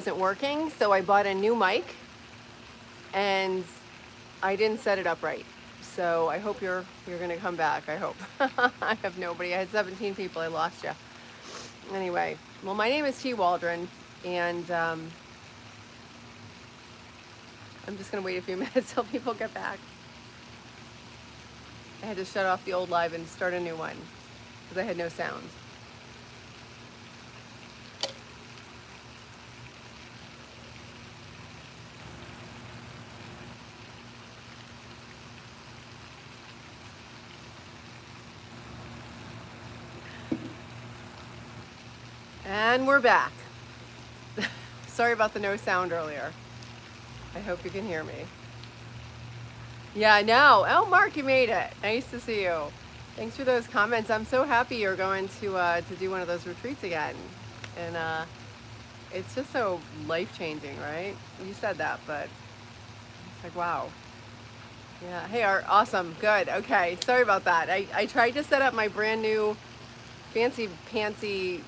Isn't working, so I bought a new mic and I didn't set it up right. So I hope you're gonna come back. I hope. I have nobody. I had 17 people. I lost you. Anyway, well, my name is T. Waldron, and I'm just gonna wait a few minutes till people get back. I had to shut off the old live and start a new one because I had no sound. And we're back. Sorry about the no sound earlier. I hope you can hear me. Yeah, I know. Oh, Mark, you made it. Nice to see you. Thanks for those comments. I'm so happy you're going to do one of those retreats again. And it's just so life-changing, right? You said that, but it's like, wow. Yeah. Hey, Art. Awesome. Good. Okay. Sorry about that. I tried to set up my brand new fancy pantsy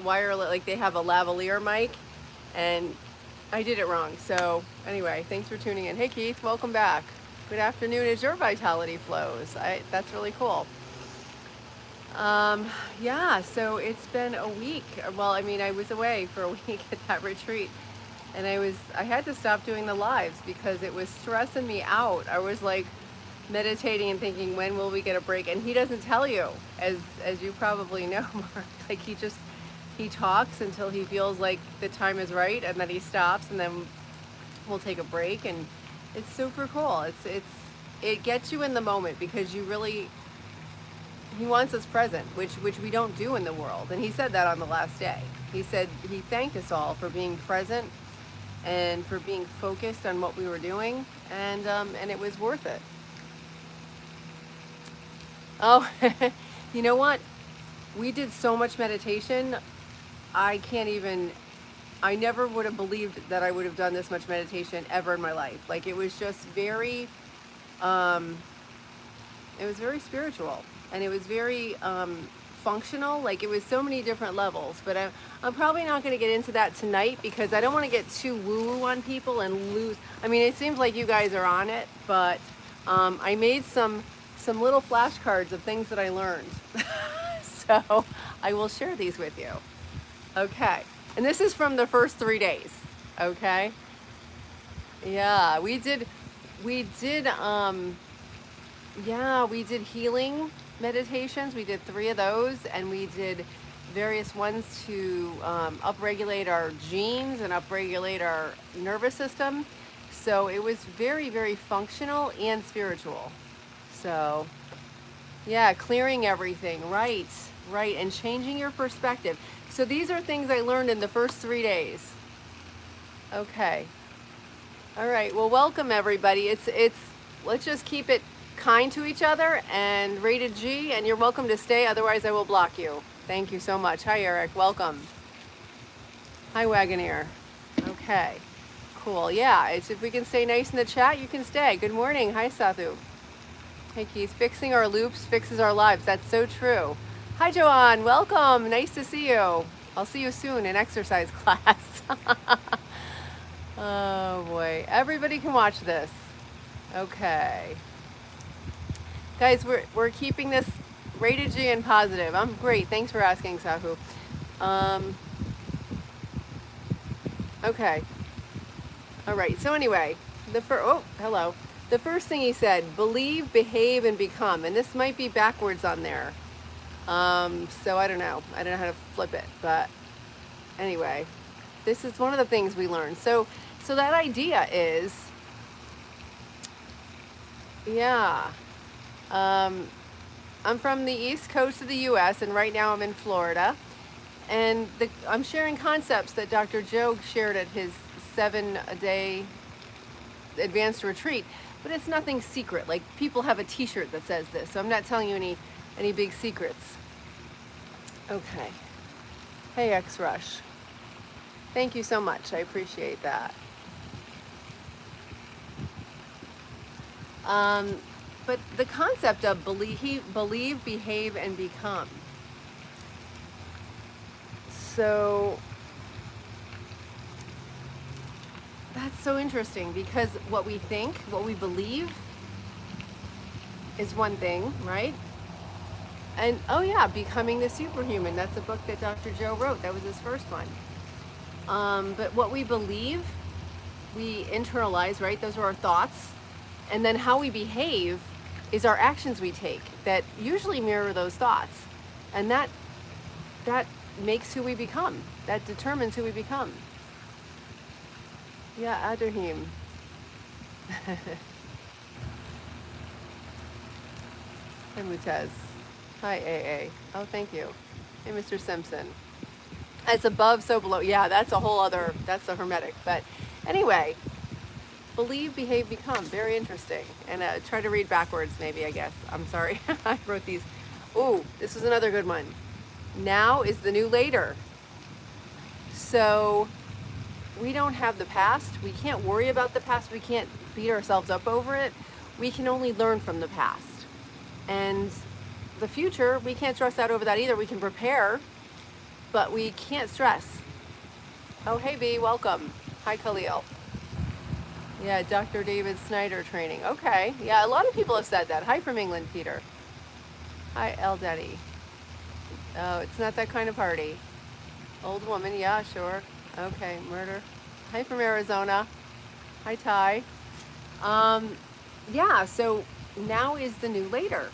wireless, like they have a lavalier mic, and I did it wrong. So anyway, thanks for tuning in. Hey, Keith. Welcome back. Good afternoon as your vitality flows. That's really cool. Yeah, so it's been a week. Well, I mean, I was away for a week at that retreat, and I had to stop doing the lives because it was stressing me out. I was like meditating and thinking, when will we get a break? And he doesn't tell you, as you probably know, Mark. Like he talks until he feels like the time is right, and then he stops, and then we'll take a break. And it's super cool. It gets you in the moment because he wants us present, which we don't do in the world. And he said that on the last day. He said he thanked us all for being present and for being focused on what we were doing, and it was worth it. Oh, you know what? We did so much meditation. I never would have believed that I would have done this much meditation ever in my life. Like it was just um, it was very spiritual, and it was very functional. Like it was so many different levels, but I'm probably not going to get into that tonight because I don't want to get too woo-woo on people and lose. I mean, it seems like you guys are on it, but I made some little flashcards of things that I learned. So I will share these with you. Okay. And this is from the first 3 days. Okay. Yeah, we did healing meditations. We did 3 of those, and we did various ones to upregulate our genes and upregulate our nervous system. So it was very, very functional and spiritual. So yeah, clearing everything, right, and changing your perspective. So these are things I learned in the first 3 days. Okay. All right. Well, welcome everybody. Let's just keep it kind to each other and rated G, and you're welcome to stay. Otherwise, I will block you. Thank you so much. Hi, Eric. Welcome. Hi, Wagoneer. Okay. Cool. Yeah. If we can stay nice in the chat, you can stay. Good morning. Hi, Sathu. Hey, Keith. Fixing our loops fixes our lives. That's so true. Hi, Joanne. Welcome. Nice to see you. I'll see you soon in exercise class. Oh, boy. Everybody can watch this. Okay. Guys, we're keeping this rated G and positive. I'm great. Thanks for asking, Sahu. Okay. All right. So anyway, hello. The first thing he said, believe, behave, and become. And this might be backwards on there. So I don't know. I don't know how to flip it. But anyway, this is one of the things we learned. So that idea is, yeah. I'm from the East Coast of the U.S., and right now I'm in Florida. And I'm sharing concepts that Dr. Joe shared at his 7-day advanced retreat. But it's nothing secret. Like, people have a t-shirt that says this, so I'm not telling you any big secrets. Okay. Hey, X-Rush. Thank you so much. I appreciate that. But the concept of believe, behave, and become. So That's so interesting because what we think, what we believe is one thing, right? And oh yeah, Becoming the Superhuman. That's a book that Dr. Joe wrote. That was his first one. But what we believe, we internalize, right? Those are our thoughts. And then how we behave is our actions we take that usually mirror those thoughts. And that makes who we become. That determines who we become. Yeah, Adrahim. Hi, Mutez. Hi, AA. Oh, thank you. Hey, Mr. Simpson. As above, so below. Yeah, that's a whole other, that's the Hermetic. But anyway, believe, behave, become. Very interesting. And try to read backwards, maybe, I guess. I'm sorry. I wrote these. Ooh, this is another good one. Now is the new later. So we don't have the past. We can't worry about the past. We can't beat ourselves up over it. We can only learn from the past. And the future, we can't stress out over that either. We can prepare, but we can't stress. Oh, hey, B, welcome. Hi, Khalil. Yeah, Dr. David Snyder training. Okay. Yeah, a lot of people have said that. Hi from England, Peter. Hi, El Denny. Oh, it's not that kind of party. Old woman, yeah, sure. Okay, murder. Hi from Arizona. Hi, Ty. Yeah, so now is the new later.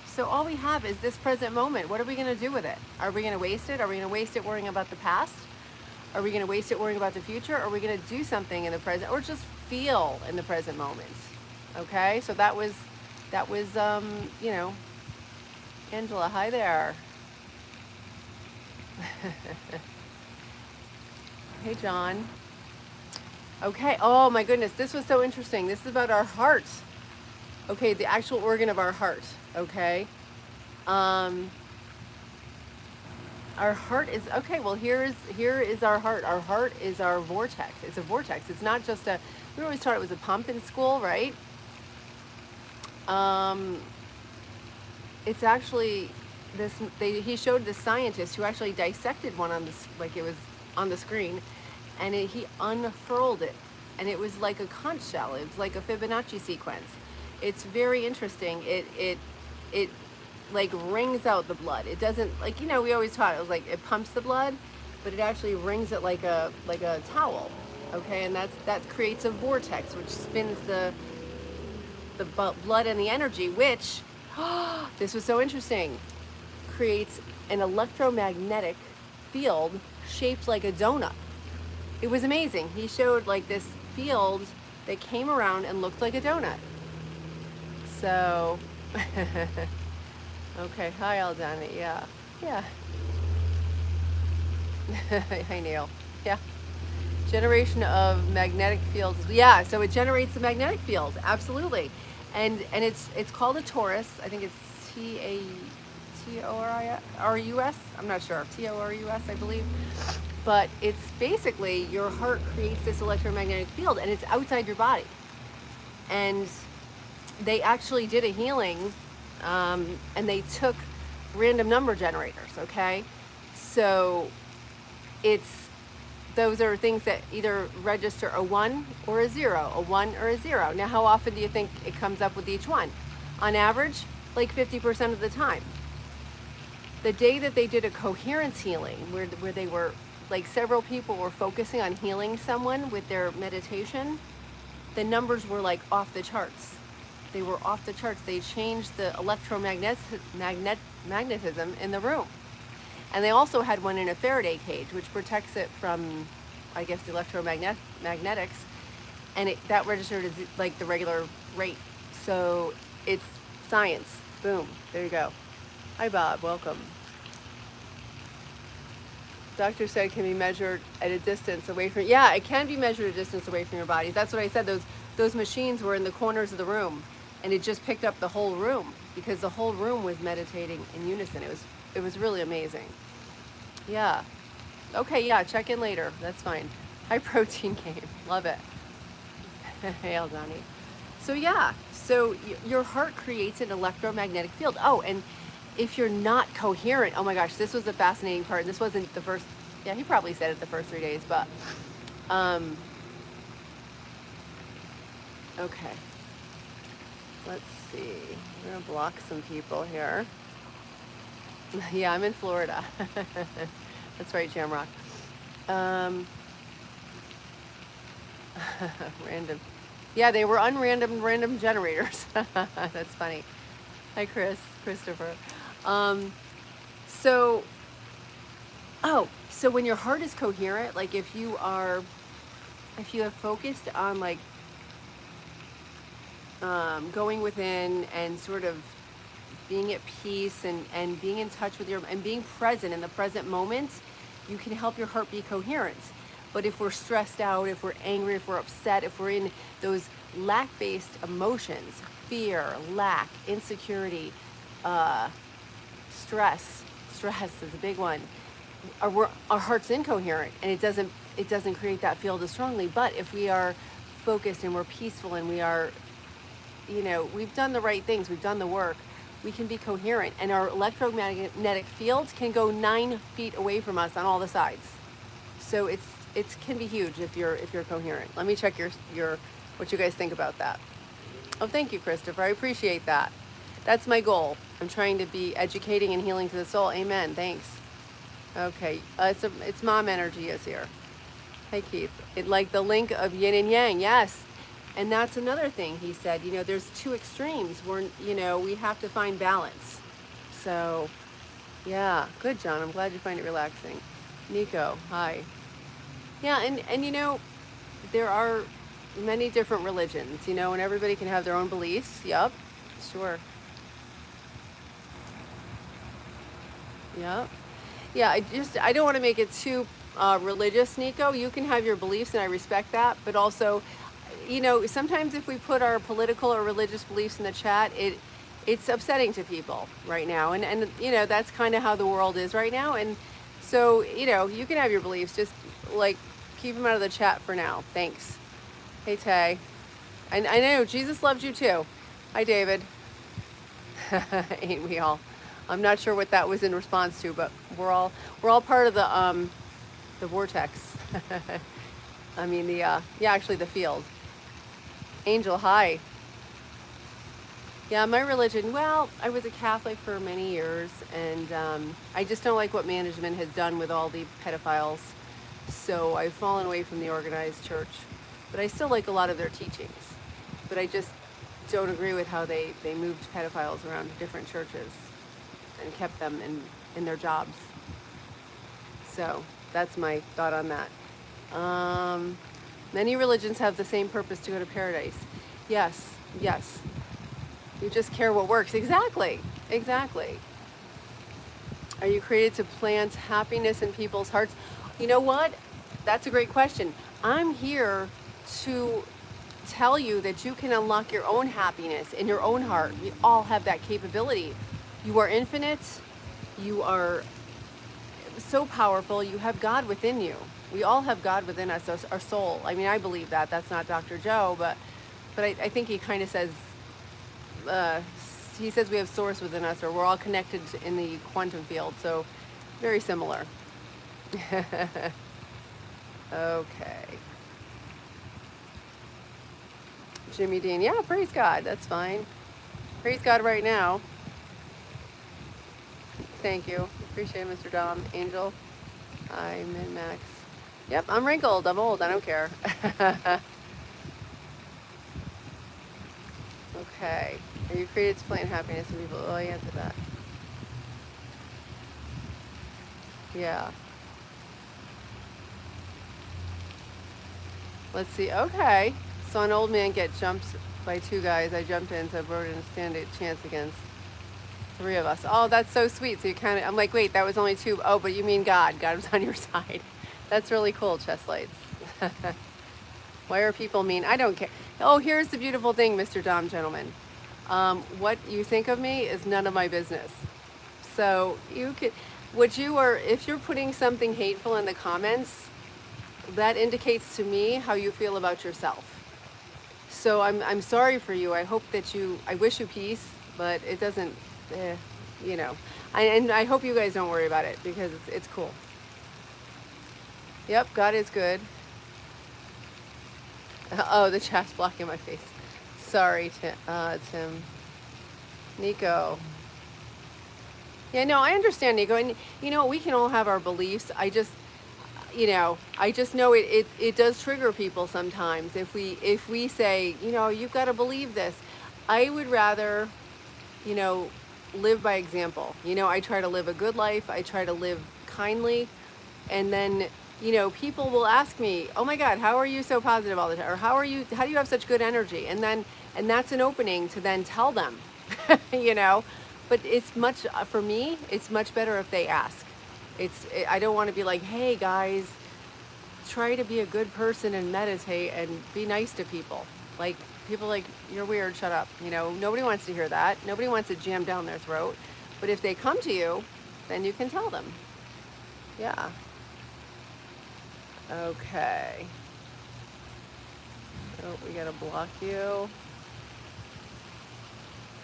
So all we have is this present moment. What are we going to do with it? Are we going to waste it? Are we going to waste it worrying about the past? Are we going to waste it worrying about the future? Are we going to do something in the present or just feel in the present moment? Okay, so that was, you know, Angela, hi there. Hey, John. Okay, oh my goodness, this was so interesting. This is about our heart. Okay, the actual organ of our heart, okay? Our heart is, okay, well here is our heart. Our heart is our vortex. It's a vortex. It's not just a, we always thought it was a pump in school, right? It's actually this, he showed the scientist who actually dissected one on this, like it was on the screen, and he unfurled it. And it was like a conch shell. It was like a Fibonacci sequence. It's very interesting. It like wrings out the blood. It doesn't, like, you know, we always taught it was like it pumps the blood, but it actually wrings it like a towel. Okay, and that creates a vortex which spins the blood and the energy, which this was so interesting, creates an electromagnetic field shaped like a donut. It was amazing. He showed like this field that came around and looked like a donut. So, okay, hi Aldana, yeah. Hi Neil, yeah. Generation of magnetic fields, yeah, so it generates the magnetic field, absolutely. And it's called a torus, I think it's T-O-R-I-R-U-S, I'm not sure, T-O-R-U-S, I believe. But it's basically your heart creates this electromagnetic field and it's outside your body. And they actually did a healing and they took random number generators, okay? So those are things that either register a 1 or a 0, a 1 or a 0. Now, how often do you think it comes up with each one? On average, like 50% of the time. The day that they did a coherence healing, where they were, like several people were focusing on healing someone with their meditation, the numbers were like off the charts. They were off the charts. They changed the magnetism in the room. And they also had one in a Faraday cage, which protects it from, I guess, the electromagnetics. And that registered as like the regular rate. So it's science. Boom. There you go. Hi, Bob. Welcome. Doctor said it can be measured at a distance away from, yeah, it can be measured at a distance away from your body. That's what I said. Those machines were in the corners of the room, and it just picked up the whole room because the whole room was meditating in unison. It was really amazing. Yeah. Okay, yeah, check in later. That's fine. High protein game. Love it. Hey, Aldani. So yeah, so your heart creates an electromagnetic field. Oh, and if you're not coherent, oh my gosh, this was the fascinating part. This wasn't the first, yeah, he probably said it the first 3 days, but Okay. Let's see. We're gonna block some people here. Yeah, I'm in Florida. That's right, Jamrock. Um, random. Yeah, they were random generators. That's funny. Hi, Christopher. Um, so, so when your heart is coherent, like if you have focused on like going within and sort of being at peace and being in touch with and being present in the present moments, you can help your heart be coherent. But if we're stressed out, if we're angry, if we're upset, if we're in those lack-based emotions, fear, lack, insecurity, uh, stress is a big one. Our heart's incoherent, and it doesn't create that field as strongly. But if we are focused and we're peaceful and we are, we've done the right things, we've done the work, we can be coherent, and our electromagnetic fields can go 9 feet away from us on all the sides. So it can be huge if you're coherent. Let me check your what you guys think about that. Oh, thank you, Christopher. I appreciate that. That's my goal. I'm trying to be educating and healing to the soul. Amen. Thanks. Okay. It's mom energy is here. Hey, Keith. It like the link of yin and yang. Yes. And that's another thing he said. There's two extremes. We have to find balance. So, yeah. Good, John. I'm glad you find it relaxing. Nico, hi. Yeah, and there are many different religions, and everybody can have their own beliefs. Yep. Sure. Yep. Yeah, I don't want to make it too religious, Nico. You can have your beliefs, and I respect that. But also, sometimes if we put our political or religious beliefs in the chat, it's upsetting to people right now. And that's kind of how the world is right now. And so, you can have your beliefs, just like keep them out of the chat for now. Thanks. Hey, Tay. I know Jesus loves you too. Hi, David. Ain't we all? I'm not sure what that was in response to, but we're all part of the vortex. I mean actually the field. Angel, hi. Yeah, my religion. Well, I was a Catholic for many years, and I just don't like what management has done with all the pedophiles. So I've fallen away from the organized church, but I still like a lot of their teachings. But I just don't agree with how they moved pedophiles around to different churches and kept them in their jobs. So that's my thought on that. Many religions have the same purpose, to go to paradise. Yes. You just care what works. Exactly. Are you created to plant happiness in people's hearts? You know what? That's a great question. I'm here to tell you that you can unlock your own happiness in your own heart. We all have that capability. You are infinite. You are so powerful. You have God within you. We all have God within us, our soul. I mean, I believe that. That's not Dr. Joe, but I think he kind of says, he says we have source within us, or we're all connected in the quantum field. So very similar. Okay. Jimmy Dean, yeah, praise God. That's fine. Praise God right now. Thank you. Appreciate it, Mr. Dom. Angel. Hi, Min Max. Yep, I'm wrinkled. I'm old. I don't care. Okay. Are you created to plant happiness in people? Oh, I answered that. Yeah. Let's see. Okay. So an old man get jumped by 2 guys. I jumped in, so I didn't stand a chance against 3 of us. Oh, that's so sweet. So you kind of, I'm like, wait, that was only 2. Oh, but you mean God. God was on your side. That's really cool, chest lights. Why are people mean? I don't care. Oh, here's the beautiful thing, Mr. Dom, gentlemen. What you think of me is none of my business. So you could, if you're putting something hateful in the comments, that indicates to me how you feel about yourself. So I'm sorry for you. I hope that I wish you peace, but it doesn't, and I hope you guys don't worry about it, because it's cool. Yep, God is good. Oh, the chat's blocking my face. Sorry, Tim. Nico. Yeah, no, I understand, Nico. And, we can all have our beliefs. I just know it does trigger people sometimes. If we say, you've got to believe this. I would rather, you know, live by example. I try to live a good life. I try to live kindly. And then, people will ask me, "Oh my God, how are you so positive all the time?" Or how do you have such good energy? And that's an opening to then tell them, you know. But for me, it's much better if they ask. I don't want to be like, "Hey guys, try to be a good person and meditate and be nice to people." Like, people like, "You're weird, shut up." Nobody wants to hear that. Nobody wants it jammed down their throat. But if they come to you, then you can tell them. Yeah. Okay. Oh, we gotta block you.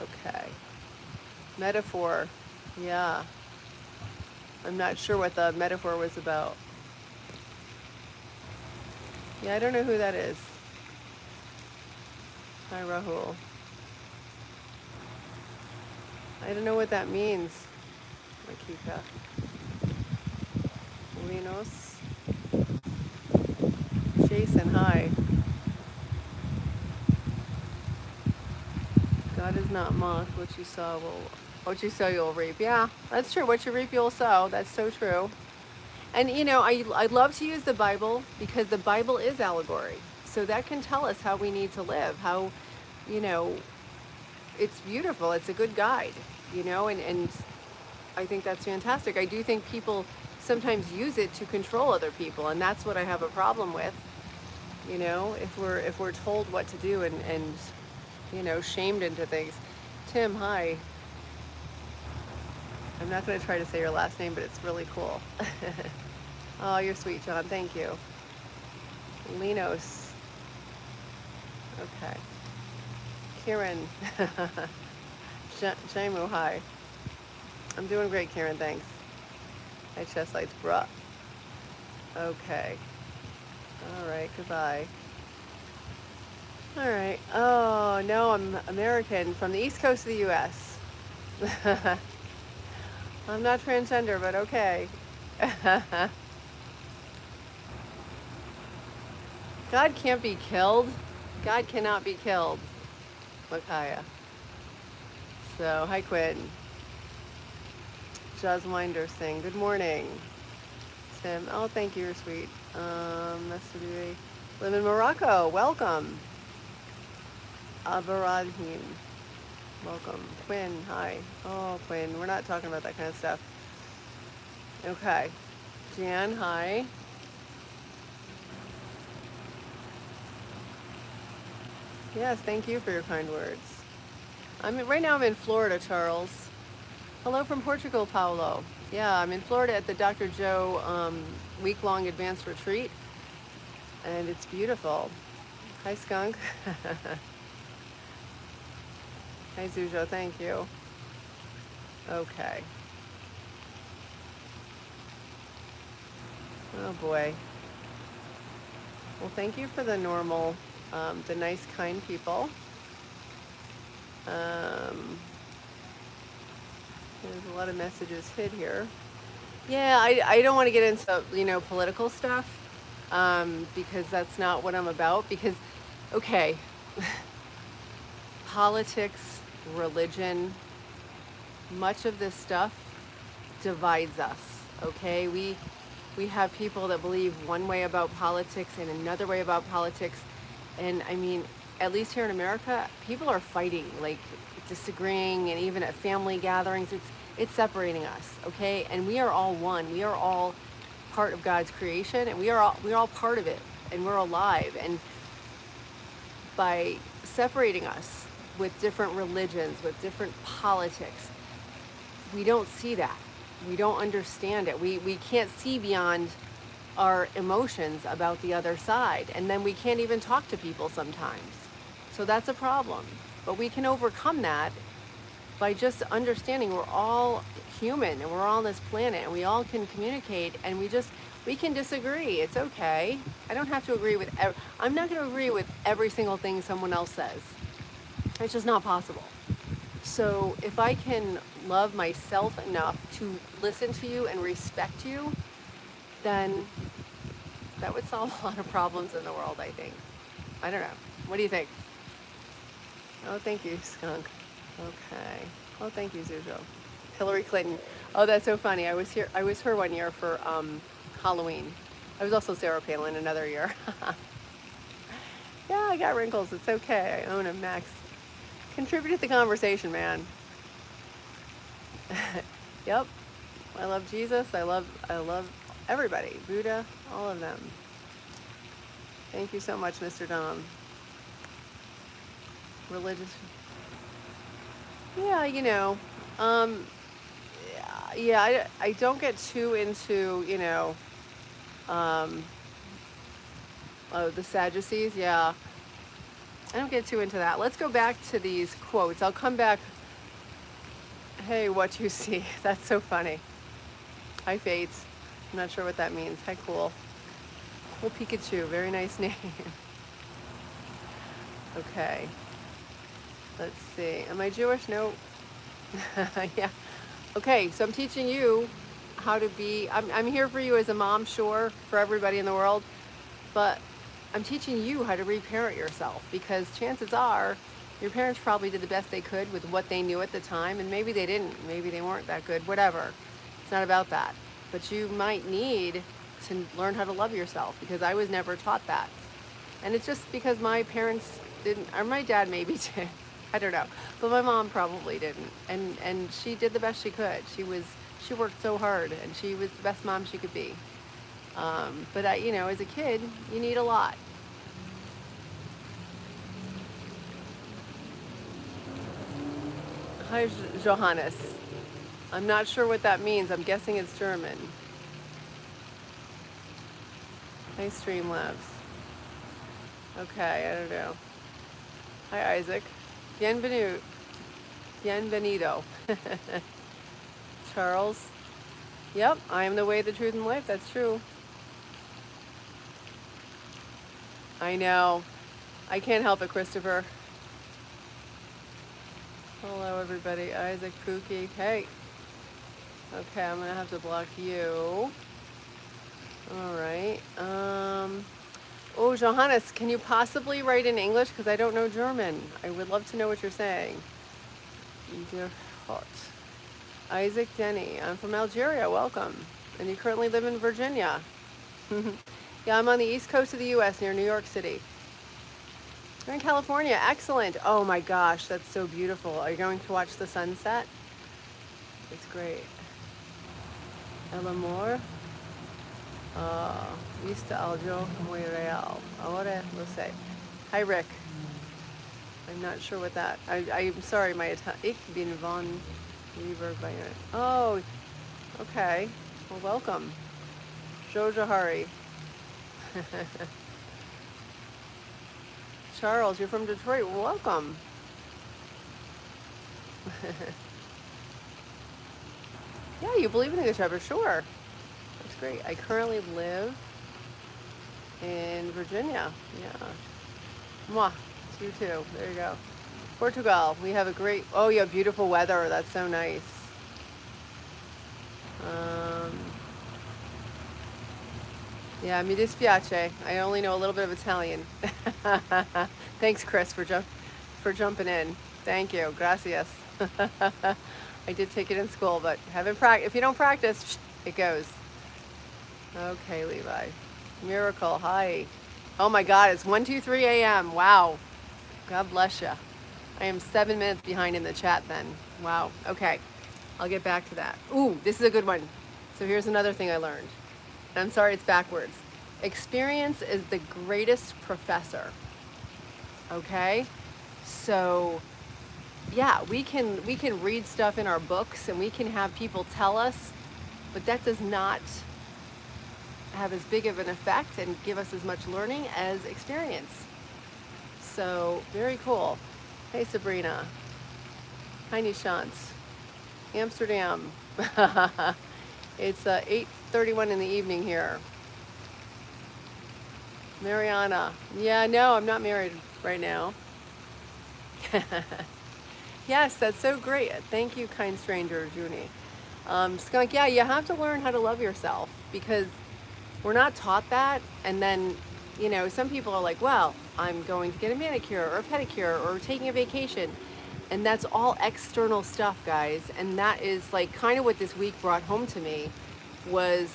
Okay. Metaphor. Yeah. I'm not sure what the metaphor was about. Yeah, I don't know who that is. Hi, Rahul. I don't know what that means. Makika. Linos. Jason, hi. God is not mocked. What you sow you'll reap. Yeah, that's true. What you reap you'll sow. That's so true. And I love to use the Bible because the Bible is allegory. So that can tell us how we need to live, how, you know, it's beautiful. It's a good guide, and I think that's fantastic. I do think people sometimes use it to control other people, and that's what I have a problem with. If we're told what to do and shamed into things. Tim, hi. I'm not going to try to say your last name, but it's really cool. Oh, you're sweet, John. Thank you. Linos. Okay. Kieran. Jaimu, hi. I'm doing great, Kieran. Thanks. Hi, Chest Lights, bruh. Okay. All right. Goodbye. All right. Oh, no, I'm American from the East Coast of the U.S. I'm not transgender, but okay. God can't be killed. God cannot be killed. Makaya. So, hi, Quinn. Jaswinder Singh. Good morning. Tim. Oh, thank you. You're sweet. Masudi. Live in Morocco. Welcome. Abaradhim. Welcome. Quinn. Hi. Oh, Quinn. We're not talking about that kind of stuff. Okay. Jan. Hi. Yes, thank you for your kind words. Right now I'm in Florida, Charles. Hello from Portugal, Paulo. Yeah, I'm in Florida at the Dr. Joe week-long advanced retreat, and it's beautiful. Hi, Skunk. Hi, Zujo. Thank you. Okay. Oh boy. Well, thank you for the normal, the nice, kind people. There's a lot of messages hid here. Yeah, I don't want to get into, political stuff, because that's not what I'm about. Because, okay, politics, religion, much of this stuff divides us, okay? We have people that believe one way about politics and another way about politics. And I mean, at least here in America, people are fighting, like disagreeing, and even at family gatherings, it's separating us, okay? And we are all one. We are all part of God's creation, and we're all part of it, and we're alive. And by separating us with different religions, with different politics, we don't see that. We don't understand it. We can't see beyond our emotions about the other side. And then we can't even talk to people sometimes. So that's a problem. But we can overcome that by just understanding we're all human and we're all on this planet and we all can communicate, and we can disagree. It's okay. I don't have to agree with, I'm not going to agree with every single thing someone else says. It's just not possible. So if I can love myself enough to listen to you and respect you, then that would solve a lot of problems in the world, I think. I don't know. What do you think? Oh, thank you, Skunk. Okay. Oh, thank you, Zujo. Hillary Clinton. Oh, that's so funny. I was here. I was her one year for Halloween. I was also Sarah Palin another year. Yeah, I got wrinkles. It's okay. I own them, Max. Contribute to the conversation, man. Yep. I love Jesus. I love everybody. Buddha, all of them. Thank you so much, Mr. Dom. Religious. Yeah, um, yeah, I don't get too into, um, oh, the Sadducees. Yeah, I don't get too into that. Let's go back to these quotes. I'll come back. Hey, what you see? That's so funny. Hi, Fates. I'm not sure what that means. Hi, cool. Cool Pikachu. Very nice name. Okay. Let's see. Am I Jewish? No. Yeah. Okay, so I'm teaching you how to be, I'm here for you as a mom, sure, for everybody in the world, but I'm teaching you how to reparent yourself, because chances are your parents probably did the best they could with what they knew at the time, and maybe they didn't, maybe they weren't that good, whatever. It's not about that. But you might need to learn how to love yourself, because I was never taught that. And it's just because my parents didn't, or my dad maybe did. I don't know, but my mom probably didn't, and she did the best she could. She worked so hard, and she was the best mom she could be. But as a kid, you need a lot. Hi, Johannes. I'm not sure what that means. I'm guessing it's German. Hi, Streamlabs. Okay, I don't know. Hi, Isaac. Bienvenido. Bienvenido. Charles. Yep, I am the way, the truth, and life. That's true. I know. I can't help it, Christopher. Hello, everybody. Isaac, Pookie. Hey. Okay, I'm going to have to block you. All right. Oh, Johannes, can you possibly write in English? Because I don't know German. I would love to know what you're saying. Dear hot. Isaac Denny. I'm from Algeria. Welcome. And you currently live in Virginia. Yeah, I'm on the east coast of the U.S. near New York City. You're in California. Excellent. Oh my gosh, that's so beautiful. Are you going to watch the sunset? It's great. El amor vista algo muy real. Ahora lo sé. Hi, Rick. I'm not sure what that. I'm sorry, my Ich bin von Lieber Bayern. Oh, okay. Well, welcome. Jojo Hari. Charles, you're from Detroit. Welcome. Yeah, you believe in the Good Shepherd, sure. That's great. I currently live in Virginia. Yeah. Mwah. It's you too. There you go. Portugal. We have a great, oh yeah, beautiful weather. That's so nice. Yeah, mi dispiace. I only know a little bit of Italian. Thanks, Chris, for jumping in. Thank you. Gracias. I did take it in school, but if you don't practice, it goes. Okay, Levi. Miracle. Hi. Oh my God, it's 1:23 a.m. Wow. God bless you. I am 7 minutes behind in the chat then. Wow. Okay. I'll get back to that. Ooh, this is a good one. So here's another thing I learned. And I'm sorry it's backwards. Experience is the greatest professor. Okay? So yeah, we can read stuff in our books and we can have people tell us, but that does not have as big of an effect and give us as much learning as experience. So very cool. Hey, Sabrina. Hi, Nishant. Amsterdam. It's 8:31 in the evening here. Mariana. Yeah, no, I'm not married right now. Yes, that's so great. Thank you, kind stranger, Junie. Skunk, yeah, you have to learn how to love yourself because we're not taught that. And then, some people are like, well, I'm going to get a manicure or a pedicure or taking a vacation. And that's all external stuff, guys. And that is like kind of what this week brought home to me was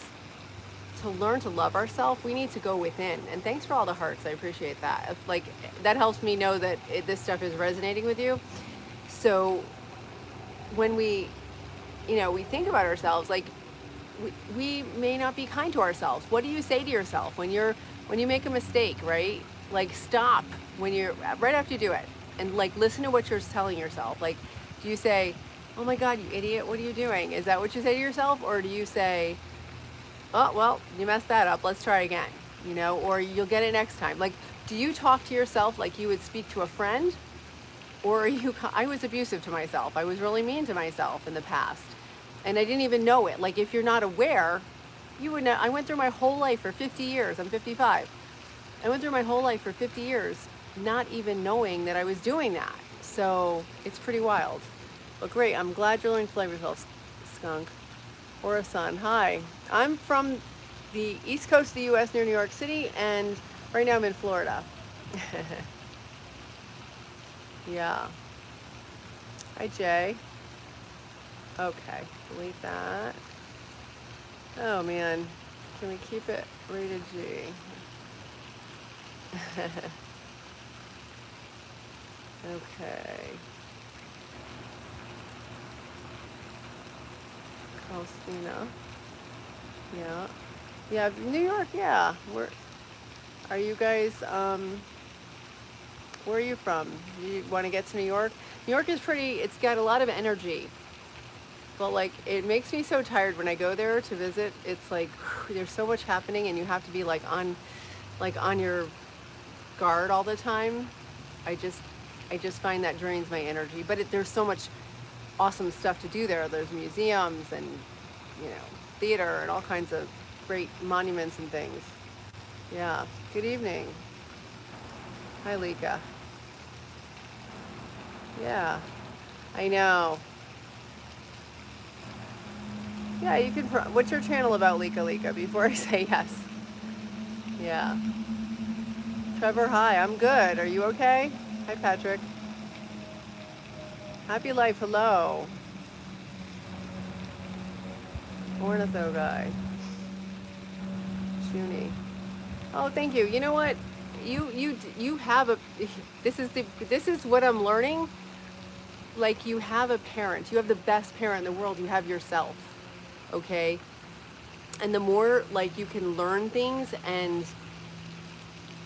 to learn to love ourselves. We need to go within. And thanks for all the hearts. I appreciate that. Like, that helps me know that this stuff is resonating with you. So when we think about ourselves, like we may not be kind to ourselves. What do you say to yourself when you make a mistake, right? Like, stop when you're right after you do it and like listen to what you're telling yourself. Like, do you say, oh my God, you idiot, what are you doing? Is that what you say to yourself? Or do you say, oh, well, you messed that up, let's try again, or you'll get it next time? Like, do you talk to yourself like you would speak to a friend? Or I was abusive to myself. I was really mean to myself in the past. And I didn't even know it. Like, if you're not aware, you would know. I went through my whole life for 50 years. I'm 55. I went through my whole life for 50 years not even knowing that I was doing that. So it's pretty wild. But great. I'm glad you're learning to love yourself, Skunk. Or a son. Hi. I'm from the east coast of the U.S. near New York City. And right now I'm in Florida. Yeah. Hi, Jay. Okay, delete that. Oh man, can we keep it rated G? Okay. Christina. Yeah. Yeah, New York, yeah. Are you guys, where are you from? You want to get to New York? New York is pretty, it's got a lot of energy. But like, it makes me so tired when I go there to visit. It's like, there's so much happening and you have to be on your guard all the time. I just find that drains my energy. But there's so much awesome stuff to do there. There's museums and, theater and all kinds of great monuments and things. Yeah. Good evening. Hi, Lika. Yeah, I know. Yeah, you can. What's your channel about, Lika? Before I say yes. Yeah. Trevor, hi. I'm good. Are you okay? Hi, Patrick. Happy life. Hello. Ornitho guy. Junie. Oh, thank you. You know what? You have a. This is what I'm learning. Like, you have a parent. You have the best parent in the world. You have yourself. Okay? And the more like you can learn things and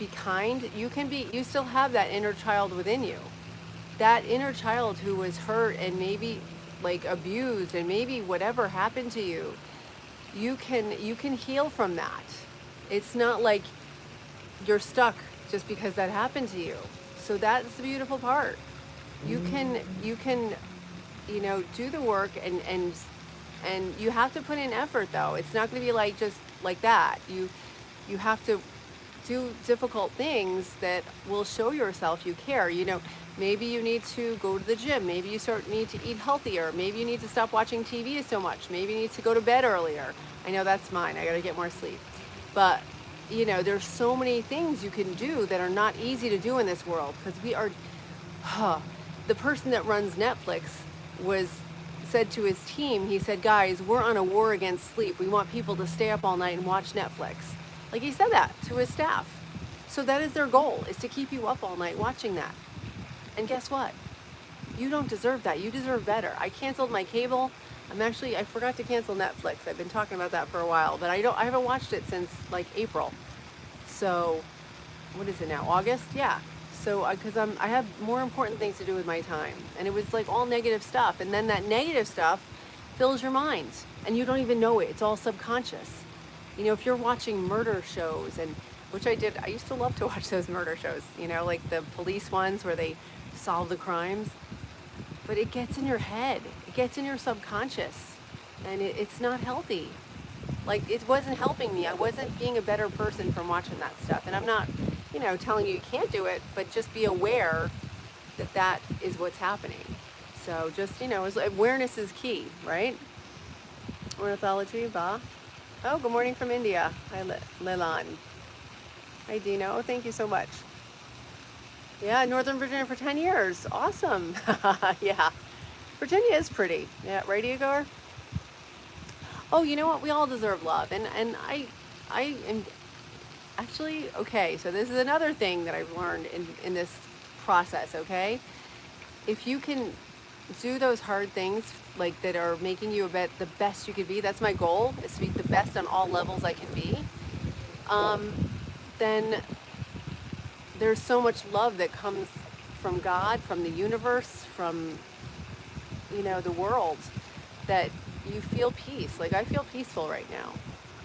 be kind, you still have that inner child within you. That inner child who was hurt and maybe like abused and maybe whatever happened to you, you can heal from that. It's not like you're stuck just because that happened to you. So that's the beautiful part. You can do the work and you have to put in effort though. It's not going to be like just like that. You have to do difficult things that will show yourself you care. Maybe you need to go to the gym. Maybe you need to eat healthier. Maybe you need to stop watching TV so much. Maybe you need to go to bed earlier. I know that's mine. I got to get more sleep. But there's so many things you can do that are not easy to do in this world because we are. The person that runs Netflix said to his team, he said, guys, we're on a war against sleep. We want people to stay up all night and watch Netflix. Like, he said that to his staff. So that is their goal, is to keep you up all night watching that. And guess what? You don't deserve that. You deserve better. I canceled my cable. I forgot to cancel Netflix. I've been talking about that for a while, but I haven't watched it since like April. So what is it now? August? Yeah. So because I have more important things to do with my time. And it was like all negative stuff. And then that negative stuff fills your mind and you don't even know it. It's all subconscious. If you're watching murder shows, and which I did, I used to love to watch those murder shows, like the police ones where they solve the crimes. But it gets in your head. It gets in your subconscious. And it's not healthy. Like, it wasn't helping me. I wasn't being a better person from watching that stuff. And I'm not, telling you can't do it, but just be aware that is what's happening. So just, awareness is key, right? Ornithology, Ba. Oh, good morning from India. Hi, Lelan. Hi, Dino. Thank you so much. Yeah, Northern Virginia for 10 years. Awesome. Yeah. Virginia is pretty. Yeah, right, Igor? Oh, you know what? We all deserve love. And I am actually, okay, so this is another thing that I've learned in this process, okay? If you can do those hard things like that are making you the best you could be, that's my goal, is to be the best on all levels I can be, um, then there's so much love that comes from God, from the universe, from, the world, that you feel peace. Like I feel peaceful right now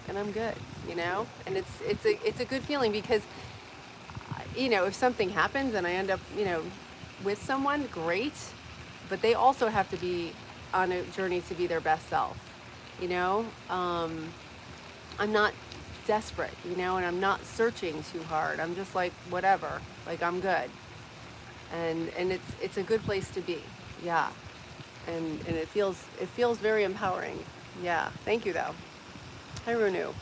and I'm good, and it's a good feeling because, if something happens and I end up, with someone, great, but they also have to be on a journey to be their best self, you know? I'm not desperate, and I'm not searching too hard. I'm just like, whatever, like I'm good. And it's a good place to be. Yeah. And it feels very empowering. Yeah. Thank you though. Hi, Runu.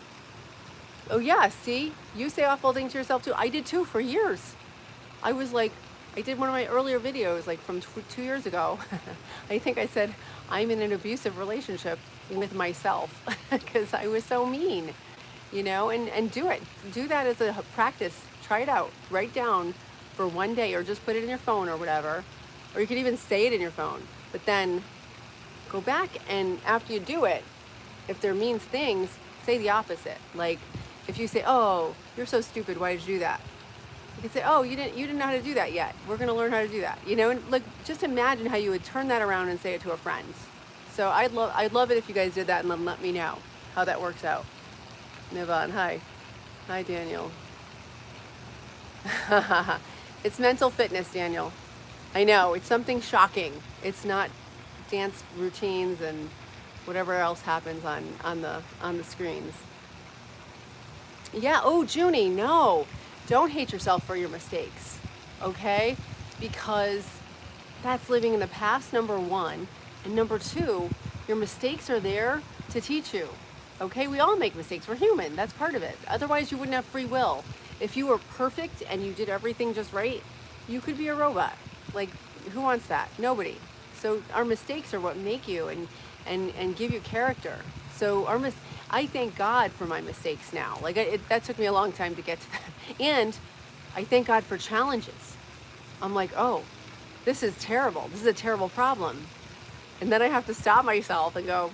Oh yeah, see? You say awful things to yourself too. I did too for years. I was like, I did one of my earlier videos, like from 2 years ago. I think I said, I'm in an abusive relationship with myself because I was so mean, and do it. Do that as a practice. Try it out. Write down for one day or just put it in your phone or whatever. Or you could even say it in your phone. But then go back and after you do it, if they're mean things, say the opposite. Like if you say, oh, you're so stupid, why did you do that? You can say, oh, you didn't know how to do that yet. We're going to learn how to do that. And like, just imagine how you would turn that around and say it to a friend. So I'd love it if you guys did that and then let me know how that works out. Nivan, hi. Hi, Daniel. It's mental fitness, Daniel. I know, it's something shocking. It's not dance routines and whatever else happens on the screens. Yeah, oh, Junie, no. Don't hate yourself for your mistakes, okay? Because that's living in the past, number one. And number two, your mistakes are there to teach you, okay? We all make mistakes. We're human. That's part of it. Otherwise, you wouldn't have free will. If you were perfect and you did everything just right, you could be a robot. Like, who wants that? Nobody. So our mistakes are what make you and give you character. So I thank God for my mistakes now. Like that took me a long time to get to that. And I thank God for challenges. I'm like, oh, this is terrible. This is a terrible problem. And then I have to stop myself and go,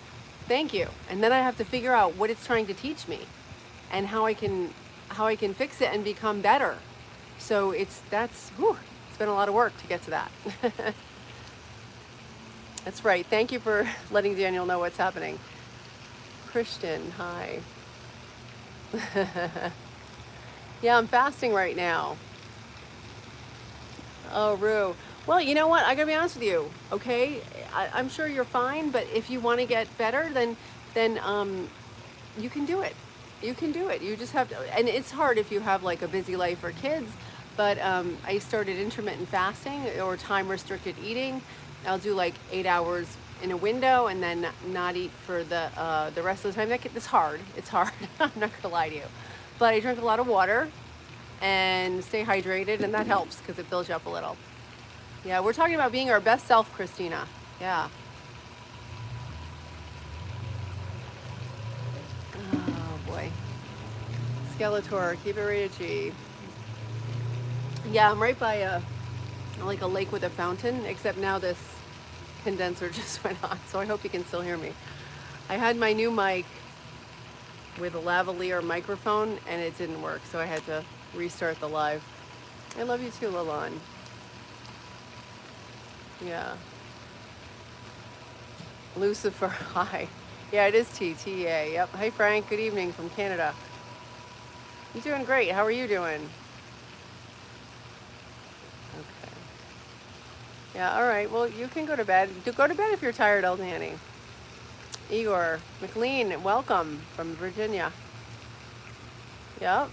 thank you. And then I have to figure out what it's trying to teach me and how I can fix it and become better. So it's been a lot of work to get to that. That's right. Thank you for letting Daniel know what's happening. Christian, hi. Yeah, I'm fasting right now. Oh, Rue. Well, you know what? I gotta be honest with you. Okay, I'm sure you're fine, but if you want to get better, then you can do it. You can do it. You just have to, and it's hard if you have like a busy life or kids. But I started intermittent fasting or time restricted eating. I'll do like 8 hours in a window and then not eat for the rest of the time. It's hard. It's hard. I'm not gonna lie to you, but I drink a lot of water and stay hydrated, and that helps because it fills you up a little. Yeah, we're talking about being our best self, Christina. Yeah. Oh boy. Skeletor, keep it rated G. Yeah, I'm right by a lake with a fountain, except now this condenser just went on, so I hope you can still hear me. I had my new mic with a lavalier microphone and it didn't work, so I had to restart the live. I love you too, Lalon. Yeah. Lucifer, hi. Yeah, it is T-T-A, yep. Hi Frank, good evening from Canada. I'm doing great, how are you doing? Okay. Yeah, all right, well, you can go to bed. Go to bed if you're tired, old Nanny. Igor, McLean, welcome from Virginia. Yep.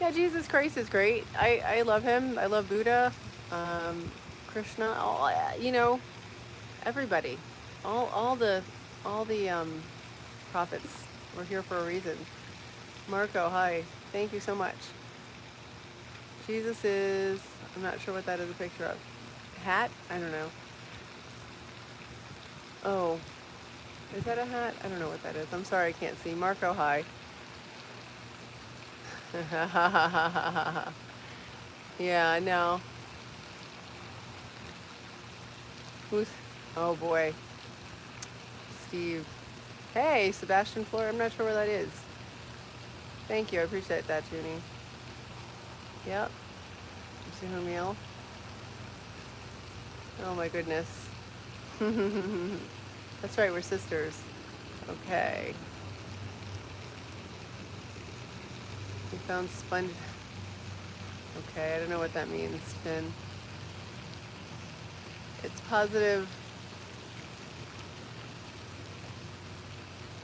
Yeah, Jesus Christ is great. I love him. I love Buddha. Krishna, everybody, all the prophets were here for a reason. Marco, hi. Thank you so much. Jesus is, I'm not sure what that is a picture of. Hat? I don't know. Oh, is that a hat? I don't know what that is. I'm sorry, I can't see. Marco, hi. Yeah, no. Who's, oh boy. Steve. Hey, Sebastian Floor. I'm not sure where that is. Thank you. I appreciate that, Junie. Yep. Meal. Oh my goodness. That's right, we're sisters. Okay. We found sponge. Okay, I don't know what that means, Finn. It's positive.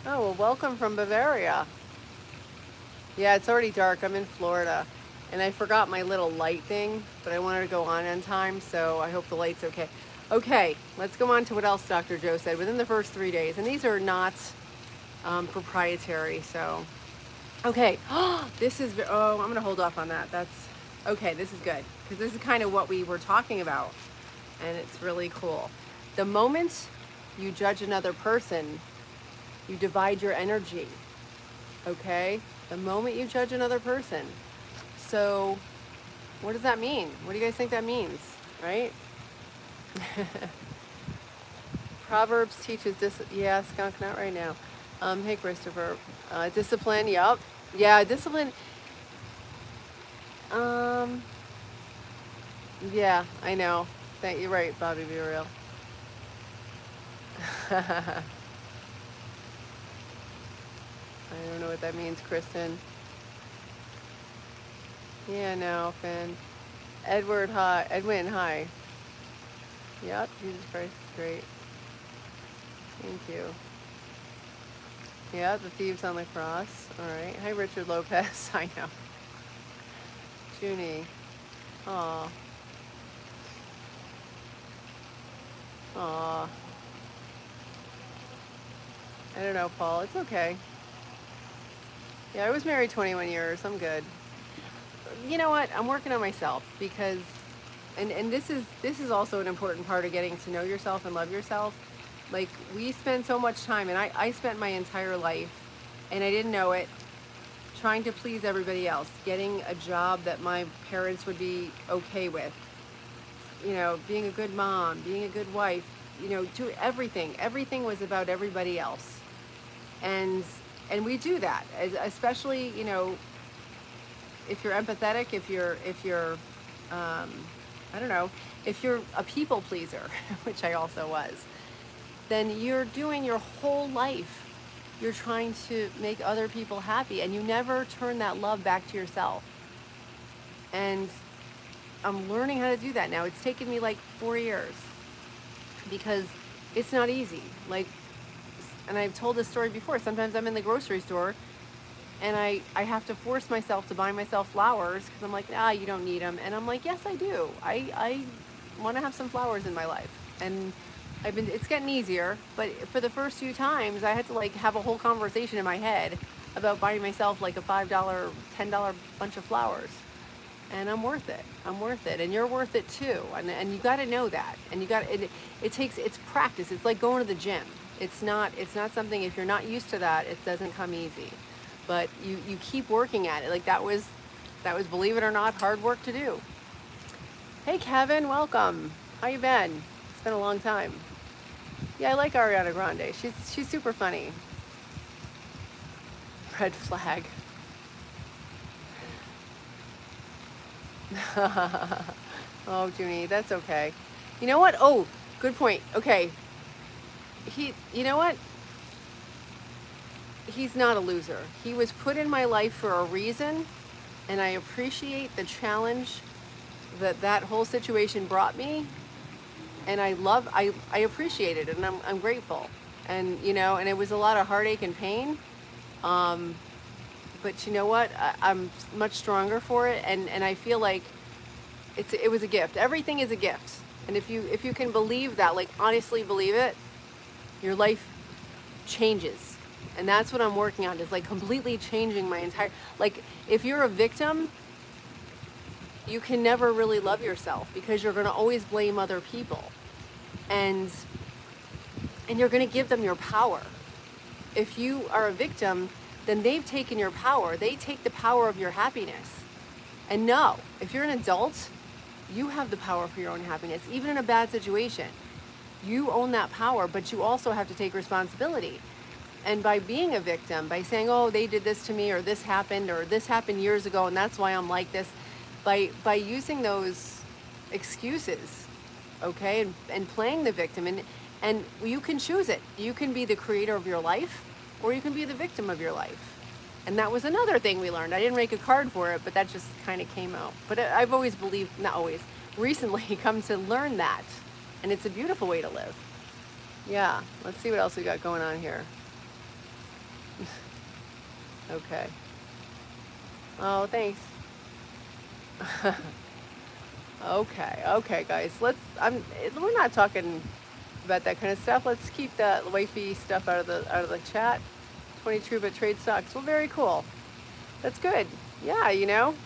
Oh, well, welcome from Bavaria. Yeah, it's already dark. I'm in Florida. And I forgot my little light thing, but I wanted to go on time, so I hope the light's okay. Okay, let's go on to what else Dr. Joe said within the first 3 days. And these are not proprietary, so. Okay, this is, I'm going to hold off on that. That's, okay, this is good. Because this is kind of what we were talking about. And it's really cool. The moment you judge another person, you divide your energy. Okay? The moment you judge another person. So, what does that mean? What do you guys think that means? Right? Proverbs teaches this. Yeah, skunk, not right now. Hey, Christopher. Discipline, yep. Yeah, discipline. Yeah, I know. You're right, Bobby, be real. I don't know what that means, Kristen. Yeah, no, Finn. Edwin, hi. Yep, Jesus Christ, great. Thank you. Yeah, the thieves on the cross. All right. Hi, Richard Lopez. I know. Junie. Aw. Aw. I don't know, Paul. It's okay. Yeah, I was married 21 years. I'm good. You know what? I'm working on myself because, and this is also an important part of getting to know yourself and love yourself. Like, we spend so much time, and I spent my entire life, and I didn't know it, trying to please everybody else, getting a job that my parents would be okay with, being a good mom, being a good wife, do everything. Everything was about everybody else. And we do that, especially, if you're empathetic, if you're I don't know, if you're a people pleaser, which I also was, then you're doing your whole life, you're trying to make other people happy, and you never turn that love back to yourself. And I'm learning how to do that now. It's taken me like 4 years because it's not easy. Like, and I've told this story before, sometimes I'm in the grocery store and I have to force myself to buy myself flowers because I'm like, you don't need them. And I'm like, yes, I do. I want to have some flowers in my life. And it's getting easier, but for the first few times, I had to like have a whole conversation in my head about buying myself like a $5, $10 bunch of flowers. And I'm worth it. I'm worth it. And you're worth it too. And you got to know that. And it's practice. It's like going to the gym. It's not something, if you're not used to that, it doesn't come easy. But you keep working at it. Like that was, believe it or not, hard work to do. Hey Kevin, welcome. How you been? It's been a long time. Yeah, I like Ariana Grande. She's super funny. Red flag. Oh, Junie, that's okay. You know what? Oh, good point. Okay. You know what? He's not a loser. He was put in my life for a reason, and I appreciate the challenge that whole situation brought me. And I appreciate it, and I'm grateful. And, and it was a lot of heartache and pain. But you know what? I'm much stronger for it, and I feel like it was a gift. Everything is a gift. And if you can believe that, like honestly believe it, your life changes. And that's what I'm working on, is like completely changing my entire, like if you're a victim, you can never really love yourself because you're going to always blame other people. And you're going to give them your power. If you are a victim, then they've taken your power. They take the power of your happiness. And no, if you're an adult, you have the power for your own happiness, even in a bad situation. You own that power, but you also have to take responsibility. And by being a victim, by saying, oh, they did this to me, or this happened years ago, and that's why I'm like this, by using those excuses, okay, and playing the victim, and you can choose it. You can be the creator of your life, or you can be the victim of your life. And that was another thing we learned. I didn't make a card for it, but that just kind of came out. But I've always believed, not always, recently come to learn that. And it's a beautiful way to live. Yeah, let's see what else we got going on here. Okay. Oh, thanks. Okay, guys. We're not talking about that kind of stuff. Let's keep that wifey stuff out of the chat. 20 true but trade stocks. Well, very cool. That's good. Yeah, you know.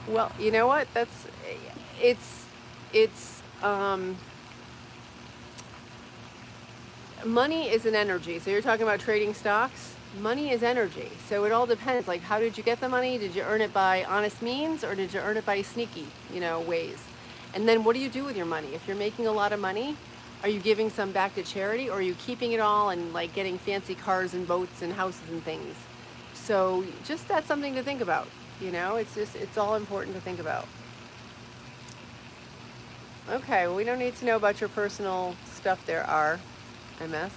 Well, you know what? It's money is an energy. So you're talking about trading stocks. Money is energy. So it all depends. Like, how did you get the money? Did you earn it by honest means, or did you earn it by sneaky, ways? And then what do you do with your money? If you're making a lot of money, are you giving some back to charity, or are you keeping it all and like getting fancy cars and boats and houses and things? So just that's something to think about. It's all important to think about. Okay, well, we don't need to know about your personal stuff there, RMS.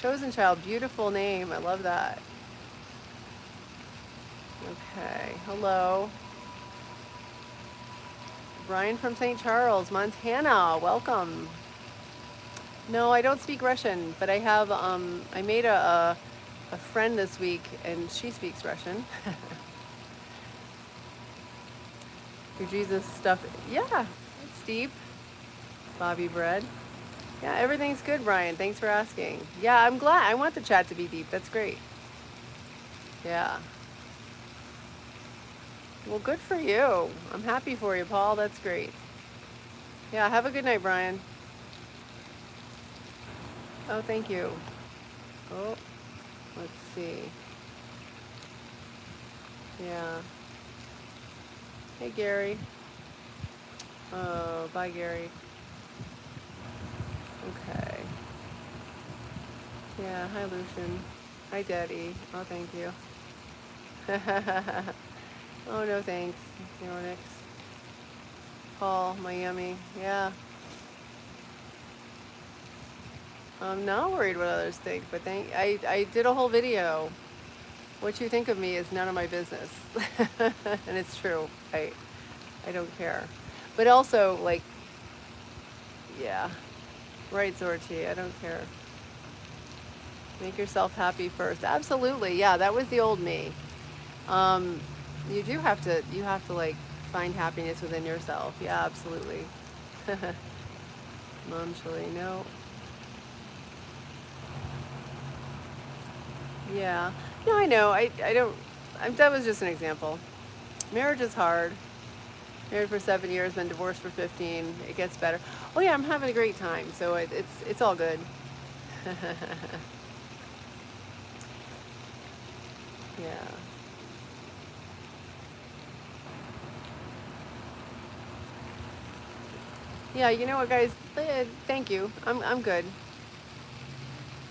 Chosen Child, beautiful name. I love that. Okay, hello. Brian from St. Charles, Montana, welcome. No, I don't speak Russian, but I have, I made a friend this week, and she speaks Russian. Your Jesus stuff, yeah, it's deep. Bobby Bread. Yeah, everything's good, Brian. Thanks for asking. Yeah, I'm glad. I want the chat to be deep. That's great. Yeah. Well, good for you. I'm happy for you, Paul. That's great. Yeah, have a good night, Brian. Oh, thank you. Oh, let's see. Yeah. Hey, Gary. Oh, bye, Gary. Okay. Yeah, hi, Lucian. Hi, Daddy. Oh, thank you. Oh, no thanks. Neonix. Paul, Miami. Yeah. I'm not worried what others think, but I did a whole video. What you think of me is none of my business. And it's true. I don't care. But also, like, yeah. Right, Zorchi, I don't care. Make yourself happy first. Absolutely, yeah, that was the old me. You have to like find happiness within yourself. Yeah, absolutely. Mom chili, no. Yeah. No, I know. I don't. That was just an example. Marriage is hard. Married for 7 years, been divorced for 15. It gets better. Oh yeah, I'm having a great time. So it's all good. Yeah. Yeah, you know what, guys? Thank you. I'm good.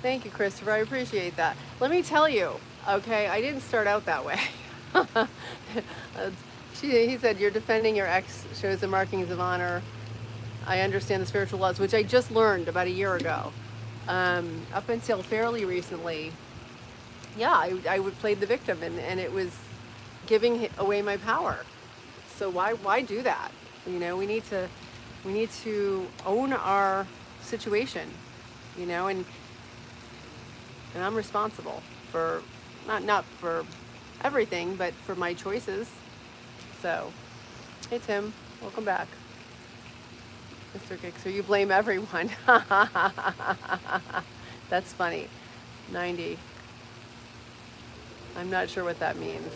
Thank you, Christopher. I appreciate that. Let me tell you, okay, I didn't start out that way. He said, you're defending your ex, shows the markings of honor. I understand the spiritual laws, which I just learned about a year ago. Up until fairly recently, yeah, I would play the victim, and it was giving away my power. So why do that? We need to own our situation, and I'm responsible for not for everything, but for my choices. So, hey Tim, welcome back. Mr. Gixer, you blame everyone. That's funny. 90. I'm not sure what that means.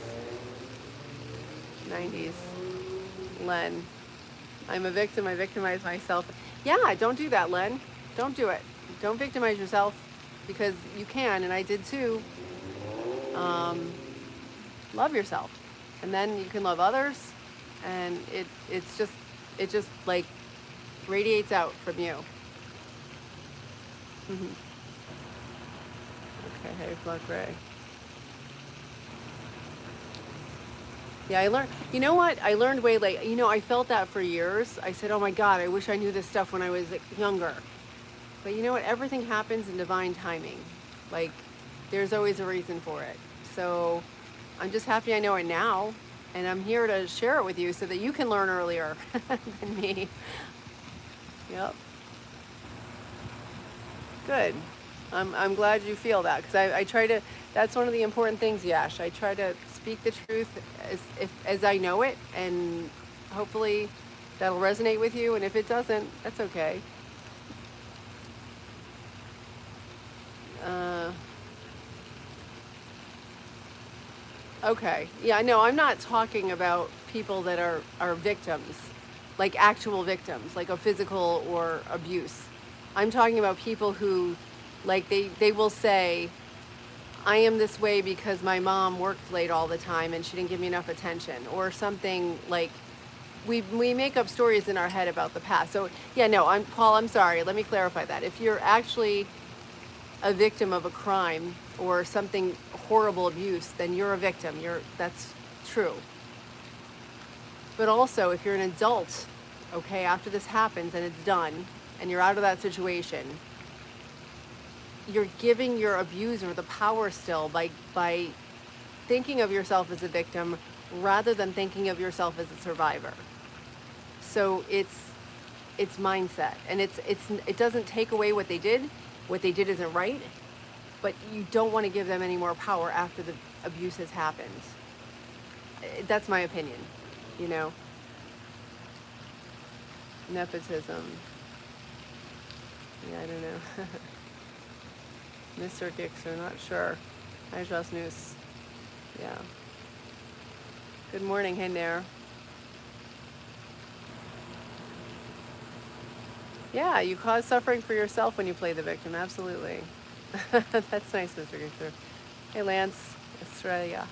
90s. Len. I'm a victim. I victimize myself. Yeah, don't do that, Len. Don't do it. Don't victimize yourself, because you can, and I did too. Love yourself, and then you can love others, and it just like radiates out from you. Okay, hey, Flood Ray. Yeah, I learned, you know what? I learned way late. You know, I felt that for years. I said, oh my God, I wish I knew this stuff when I was younger. But you know what? Everything happens in divine timing. Like, there's always a reason for it. So I'm just happy I know it now. And I'm here to share it with you so that you can learn earlier than me. Yep. Good. I'm glad you feel that, because I try to, that's one of the important things, Yash. I try to speak the truth as I know it, and hopefully that'll resonate with you, and if it doesn't, that's okay. Okay, yeah, no, I'm not talking about people that are victims, like actual victims, like a physical or abuse. I'm talking about people who, like, they will say, I am this way because my mom worked late all the time and she didn't give me enough attention, or something like, we make up stories in our head about the past. So yeah, no, Paul, I'm sorry. Let me clarify that. If you're actually a victim of a crime or something horrible abuse, then you're a victim. That's true. But also, if you're an adult, okay, after this happens and it's done and you're out of that situation, you're giving your abuser the power still by thinking of yourself as a victim rather than thinking of yourself as a survivor. So it's mindset, and it doesn't take away what they did. What they did isn't right, but you don't want to give them any more power after the abuse has happened. That's my opinion, you know. Nepotism. Yeah, I don't know. Mr. Gixer, not sure. Hi, Just News. Yeah. Good morning, hey Nair. Yeah, you cause suffering for yourself when you play the victim, absolutely. That's nice, Mr. Gixer. Hey, Lance, Australia.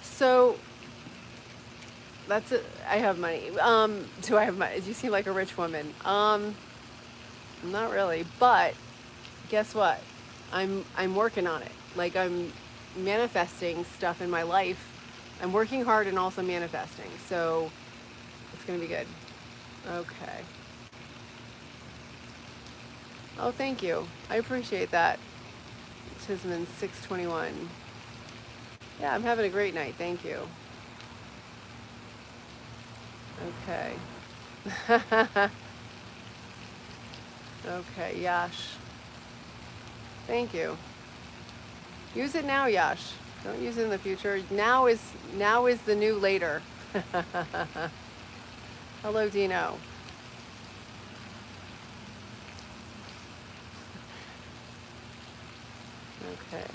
So, that's it. I have money. Do I have money? Do you seem like a rich woman? Not really, but guess what? I'm working on it. Like, I'm manifesting stuff in my life. I'm working hard and also manifesting. So it's gonna be good. Okay. Oh, thank you. I appreciate that. Tisman 621. Yeah, I'm having a great night. Thank you. Okay. Okay, Yash. Thank you. Use it now, Yash. Don't use it in the future. Now is the new later. Hello, Dino. Okay.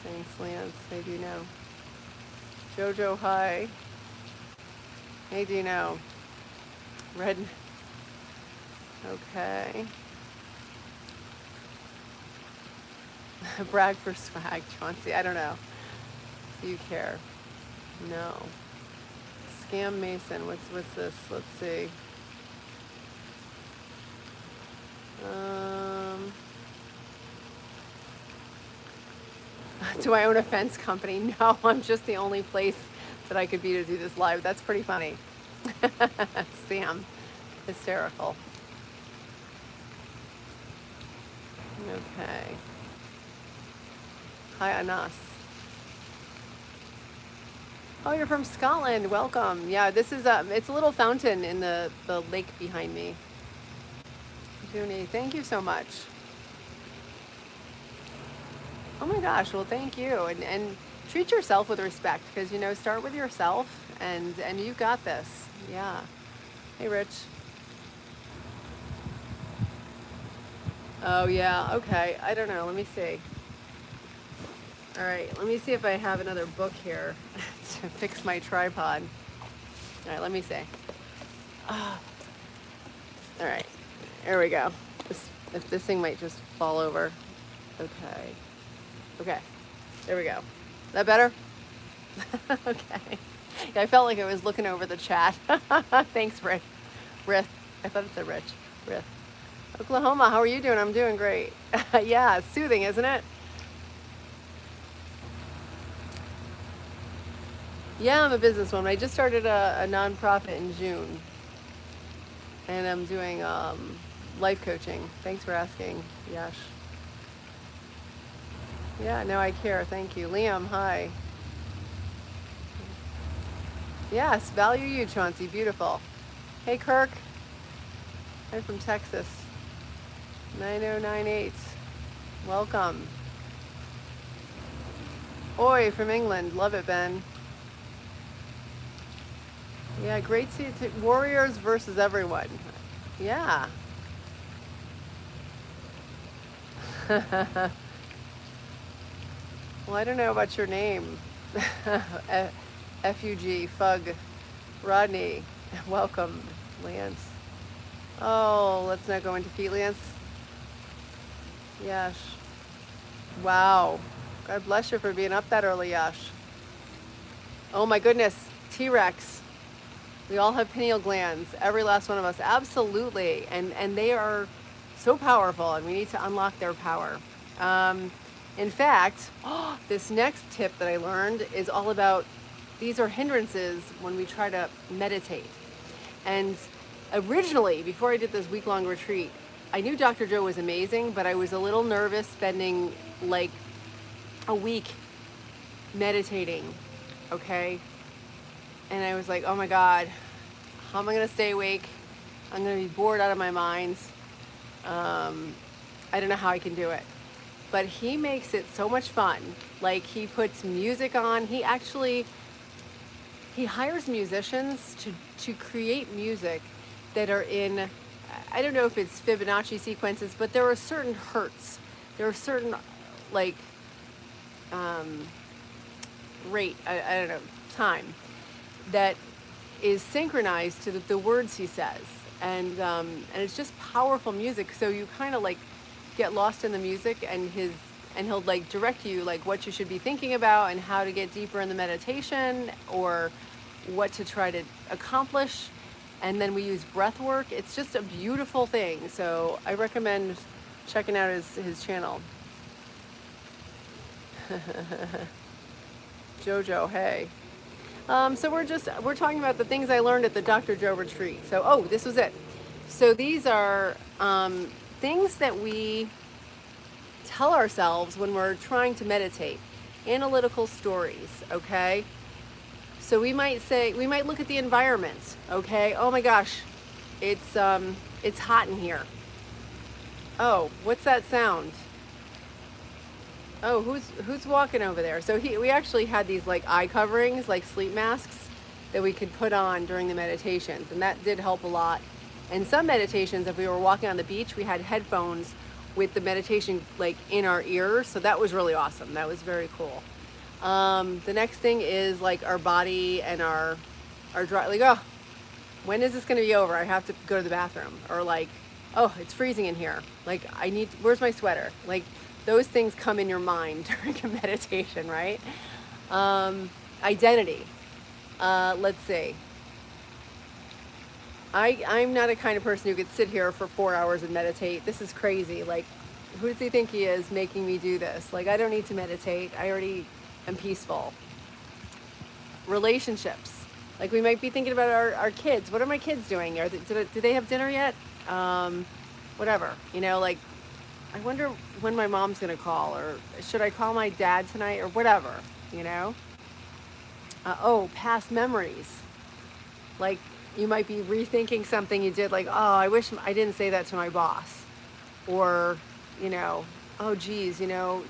Thanks, Lance. Hey, Dino. Jojo, hi. Hey, Dino. Red. Okay. Brag for swag, Chauncey. I don't know. Do you care? No. Scam Mason. What's this? Let's see. Do I own a fence company? No, I'm just the only place that I could be to do this live. That's pretty funny. Sam. Hysterical. Okay. Hi, Anas. Oh, you're from Scotland. Welcome. Yeah, this is it's a little fountain in the lake behind me. Junie, thank you so much. Oh my gosh, well thank you. And treat yourself with respect because start with yourself and you got this. Yeah. Hey Rich. Oh yeah, okay. I don't know. Let me see. All right, let me see if I have another book here to fix my tripod. All right, let me see. Ah, all right, there we go. If this thing might just fall over. Okay. Okay. There we go. That better? Okay. Yeah, I felt like I was looking over the chat. Thanks, Rich. Rith. I thought it said Rich. Rith. Oklahoma, how are you doing? I'm doing great. Yeah, it's soothing, isn't it? Yeah, I'm a businesswoman. I just started a nonprofit in June, and I'm doing life coaching. Thanks for asking, Yash. Yeah, no, I care. Thank you. Liam, hi. Yes, value you, Chauncey. Beautiful. Hey, Kirk. I'm from Texas. 9098. Welcome. Oi, from England. Love it, Ben. Yeah, great Warriors versus everyone. Yeah. Well, I don't know about your name. FUG, Fug, Rodney. Welcome, Lance. Oh, let's not go into feet, Lance. Yash. Wow. God bless you for being up that early, Yash. Oh my goodness. T-Rex. We all have pineal glands. Every last one of us. Absolutely. And they are so powerful, and we need to unlock their power. In fact, this next tip that I learned is all about these are hindrances when we try to meditate. And originally, before I did this week-long retreat, I knew Dr. Joe was amazing, but I was a little nervous spending like a week meditating, okay? And I was like, oh my God, how am I gonna stay awake? I'm gonna be bored out of my mind. I don't know how I can do it. But he makes it so much fun. Like he puts music on. He hires musicians to create music that are in, I don't know if it's Fibonacci sequences, but there are certain hertz. There are certain like rate, I don't know, time that is synchronized to the words he says. And it's just powerful music. So you kind of like get lost in the music and he'll like direct you like what you should be thinking about and how to get deeper in the meditation or what to try to accomplish. And then we use breath work. It's just a beautiful thing. So I recommend checking out his channel. Jojo, hey. So we're talking about the things I learned at the Dr. Joe retreat. So, this was it. So these are things that we tell ourselves when we're trying to meditate. Analytical stories, okay? So we might look at the environment, okay? Oh my gosh, it's hot in here. Oh, what's that sound? Oh, who's walking over there? So we actually had these like eye coverings, like sleep masks that we could put on during the meditations, and that did help a lot. And some meditations, if we were walking on the beach, we had headphones with the meditation like in our ears, so that was really awesome. That was very cool. The next thing is like our body and our dry, like, oh, when is this going to be over? I have to go to the bathroom. Or like, oh, it's freezing in here. Like where's my sweater? Like those things come in your mind during a meditation, right? Identity. Let's see. I'm not a kind of person who could sit here for 4 hours and meditate. This is crazy. Like, who does he think he is making me do this? Like, I don't need to meditate. I already am peaceful. Relationships. Like, we might be thinking about our kids. What are my kids doing? Do they have dinner yet? Whatever. Like, I wonder when my mom's going to call, or should I call my dad tonight, or whatever, past memories. Like, you might be rethinking something you did, like, oh, I wish I didn't say that to my boss. Or, oh geez,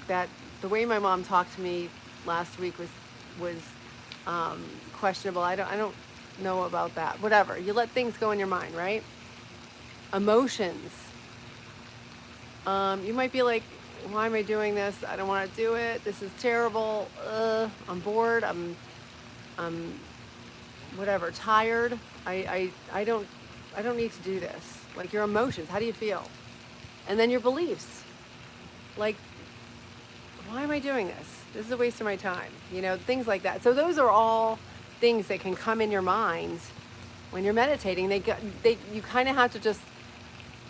that the way my mom talked to me last week was questionable. I don't know about that. Whatever. You let things go in your mind, right? Emotions. You might be like, why am I doing this? I don't want to do it. This is terrible. I'm bored. I'm whatever, tired. I don't need to do this. Like your emotions, how do you feel? And then your beliefs. Like, why am I doing this? This is a waste of my time. Things like that. So those are all things that can come in your mind when you're meditating. You kind of have to just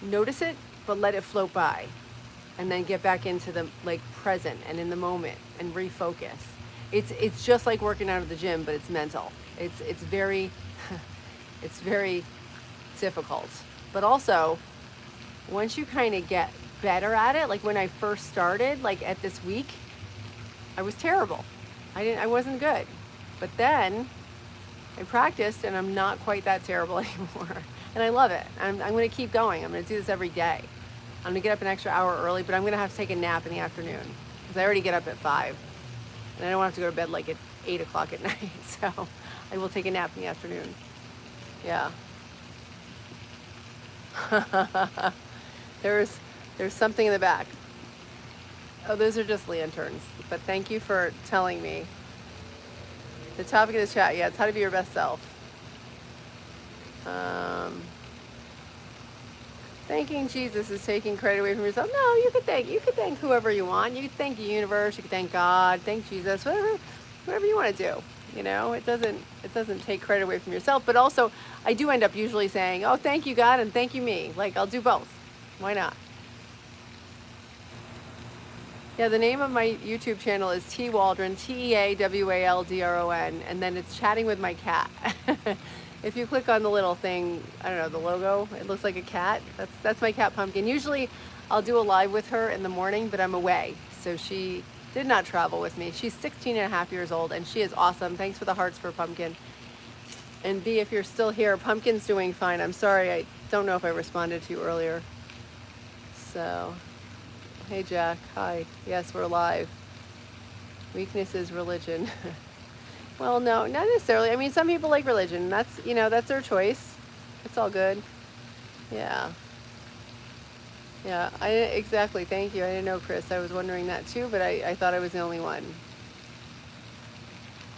notice it, but let it float by, and then get back into the present and in the moment and refocus. It's just like working out at the gym, but it's mental. It's very it's very difficult. But also, once you kind of get better at it, like when I first started, like at this week, I was terrible. I wasn't good. But then I practiced, and I'm not quite that terrible anymore. And I love it. I'm going to keep going. I'm going to do this every day. I'm going to get up an extra hour early, but I'm going to have to take a nap in the afternoon because I already get up at 5. And I don't have to go to bed like at 8 o'clock at night. So I will take a nap in the afternoon. Yeah. There's something in the back. Oh, those are just lanterns. But thank you for telling me. The topic of the chat, it's how to be your best self. Thanking Jesus is taking credit away from yourself. No, you could thank whoever you want. You could thank the universe. You could thank God. Thank Jesus. Whatever you want to do. It doesn't take credit away from yourself. But also, I do end up usually saying, "Oh, thank you, God, and thank you, me." Like I'll do both. Why not? Yeah, the name of my YouTube channel is T Waldron, TEAWALDRON, and then it's chatting with my cat. If you click on the little thing, I don't know, the logo, it looks like a cat. That's my cat Pumpkin. Usually I'll do a live with her in the morning, but I'm away. So she did not travel with me. She's 16 and a half years old, and she is awesome. Thanks for the hearts for Pumpkin. And B, if you're still here, Pumpkin's doing fine. I'm sorry, I don't know if I responded to you earlier. So, hey Jack, hi. Yes, we're live. Weakness is religion. Well, no, not necessarily. I mean, some people like religion. That's their choice. It's all good. Yeah. Yeah, exactly. Thank you. I didn't know, Chris. I was wondering that too, but I thought I was the only one.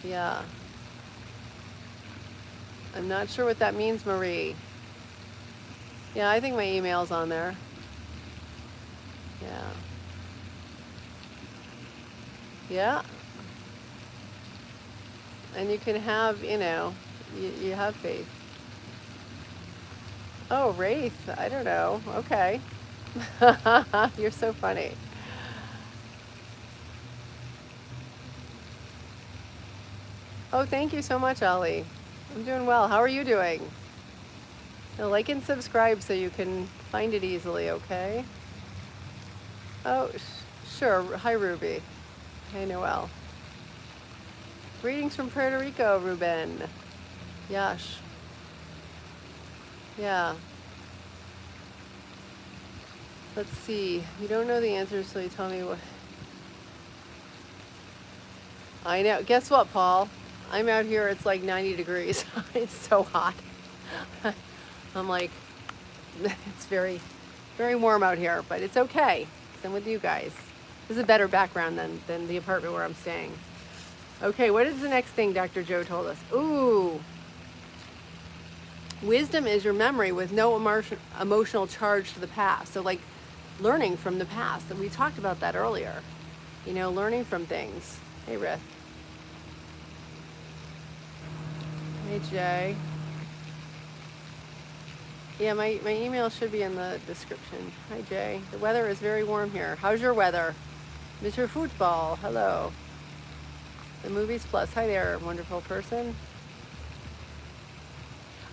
Yeah. I'm not sure what that means, Marie. Yeah, I think my email's on there. Yeah. Yeah. And you can have, you have faith. Oh, Wraith. I don't know. Okay. You're so funny. Oh, thank you so much, Ali. I'm doing well. How are you doing? Now, like and subscribe so you can find it easily, okay? Oh, sure. Hi, Ruby. Hey, Noel. Greetings from Puerto Rico, Ruben. Yash. Yeah. Let's see. You don't know the answers, so you tell me what. I know. Guess what, Paul? I'm out here. It's like 90 degrees. It's so hot. I'm like, it's very, very warm out here, but it's okay. 'Cause I'm with you guys. This is a better background than the apartment where I'm staying. Okay, what is the next thing Dr. Joe told us? Ooh. Wisdom is your memory with no emotional charge to the past. So like learning from the past. And we talked about that earlier. Learning from things. Hey, Rith. Hey, Jay. Yeah, my email should be in the description. Hi, Jay. The weather is very warm here. How's your weather? Mr. Football, hello. The Movies Plus. Hi there, wonderful person.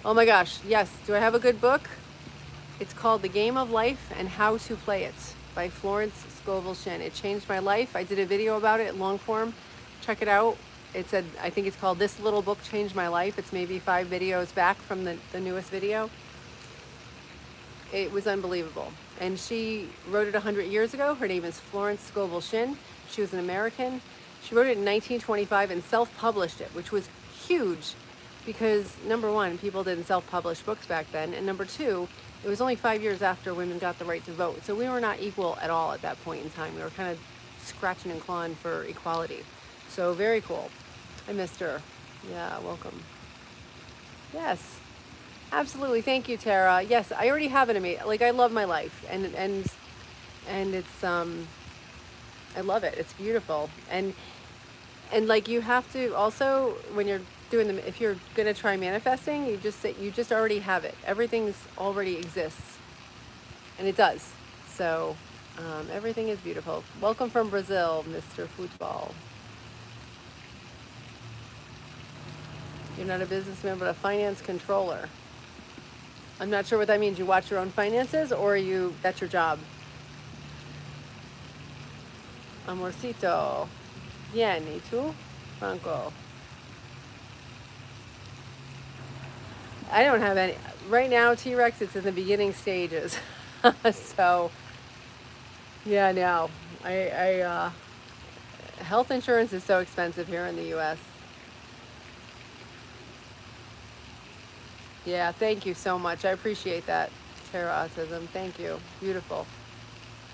Oh my gosh, yes. Do I have a good book? It's called The Game of Life and How to Play It by Florence Scovel Shinn. It changed my life. I did a video about it in long form. Check it out. It said, I think it's called This Little Book Changed My Life. It's maybe 5 videos back from the newest video. It was unbelievable. and she wrote it 100 years ago. Her name is Florence Scovel Shinn. She was an American. She wrote it in 1925 and self-published it, which was huge because number one, people didn't self-publish books back then, and number two, it was only 5 years after women got the right to vote. So we were not equal at all at that point in time. We were kind of scratching and clawing for equality. So very cool. I missed her. Yeah, welcome. Yes, absolutely. Thank you, Tara. Yes, I already have an amazing, like I love my life, and it's I love it. It's beautiful. And like you have to also, when you're doing them, if you're gonna try manifesting, you just say you just already have it. Everything's already exists, and it does. So everything is beautiful. Welcome from Brazil, Mr. Football. You're not a businessman, but a finance controller. I'm not sure what that means. You watch your own finances, or that's your job? Amorcito. Bien, ¿y tú? Franco. I don't have any. Right now, T-Rex, it's in the beginning stages. So, yeah, no. Health insurance is so expensive here in the U.S. Yeah, thank you so much. I appreciate that, Terra Autism. Thank you. Beautiful.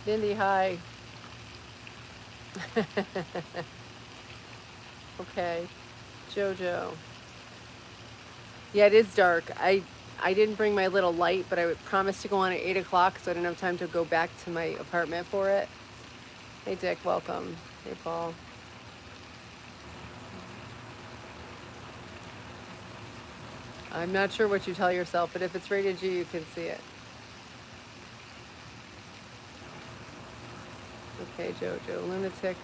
Bindi, hi. Okay. Jojo. Yeah, it is dark. I didn't bring my little light, but I promised to go on at 8 o'clock, so I didn't have time to go back to my apartment for it. Hey, Dick, welcome. Hey, Paul. I'm not sure what you tell yourself, but if it's rated G, you can see it. Okay, Jojo, lunatic.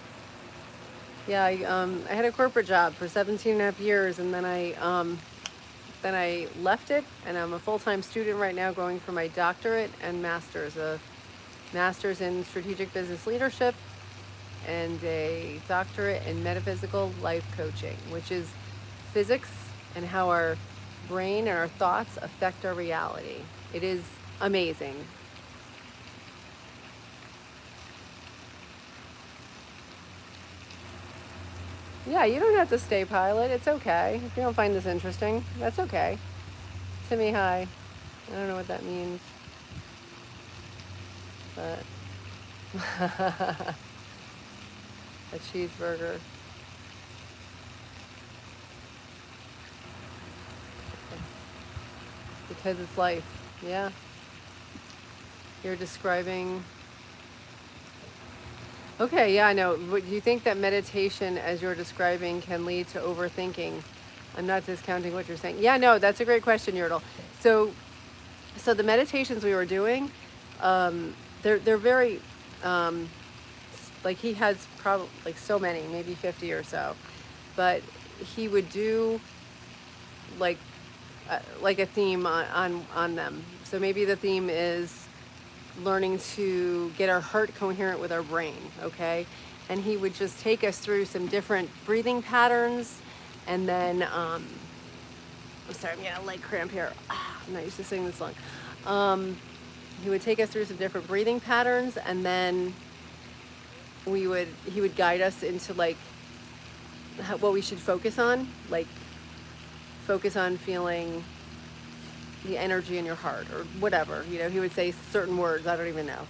Yeah, I had a corporate job for 17 and a half years, and then I left it, and I'm a full-time student right now going for my doctorate and master's, a master's in strategic business leadership and a doctorate in metaphysical life coaching, which is physics and how our brain and our thoughts affect our reality. It is amazing. Yeah, you don't have to stay pilot. It's okay. If you don't find this interesting, that's okay. Timmy, hi. I don't know what that means. But a cheeseburger. Because it's life. Yeah. You're describing. Okay, yeah, I know. Do you think that meditation, as you're describing, can lead to overthinking? I'm not discounting what you're saying. Yeah, no, that's a great question, Yurdle. So the meditations we were doing, they're very, like he has probably like so many, maybe 50 or so, but he would do like a theme on them. So maybe the theme is learning to get our heart coherent with our brain, okay? And he would just take us through some different breathing patterns, and then I'm sorry, I'm getting a leg cramp here. I'm not used to singing this song. He would take us through some different breathing patterns, and then he would guide us into like what we should focus on, like focus on feeling the energy in your heart or whatever. You know, he would say certain words, I don't even know,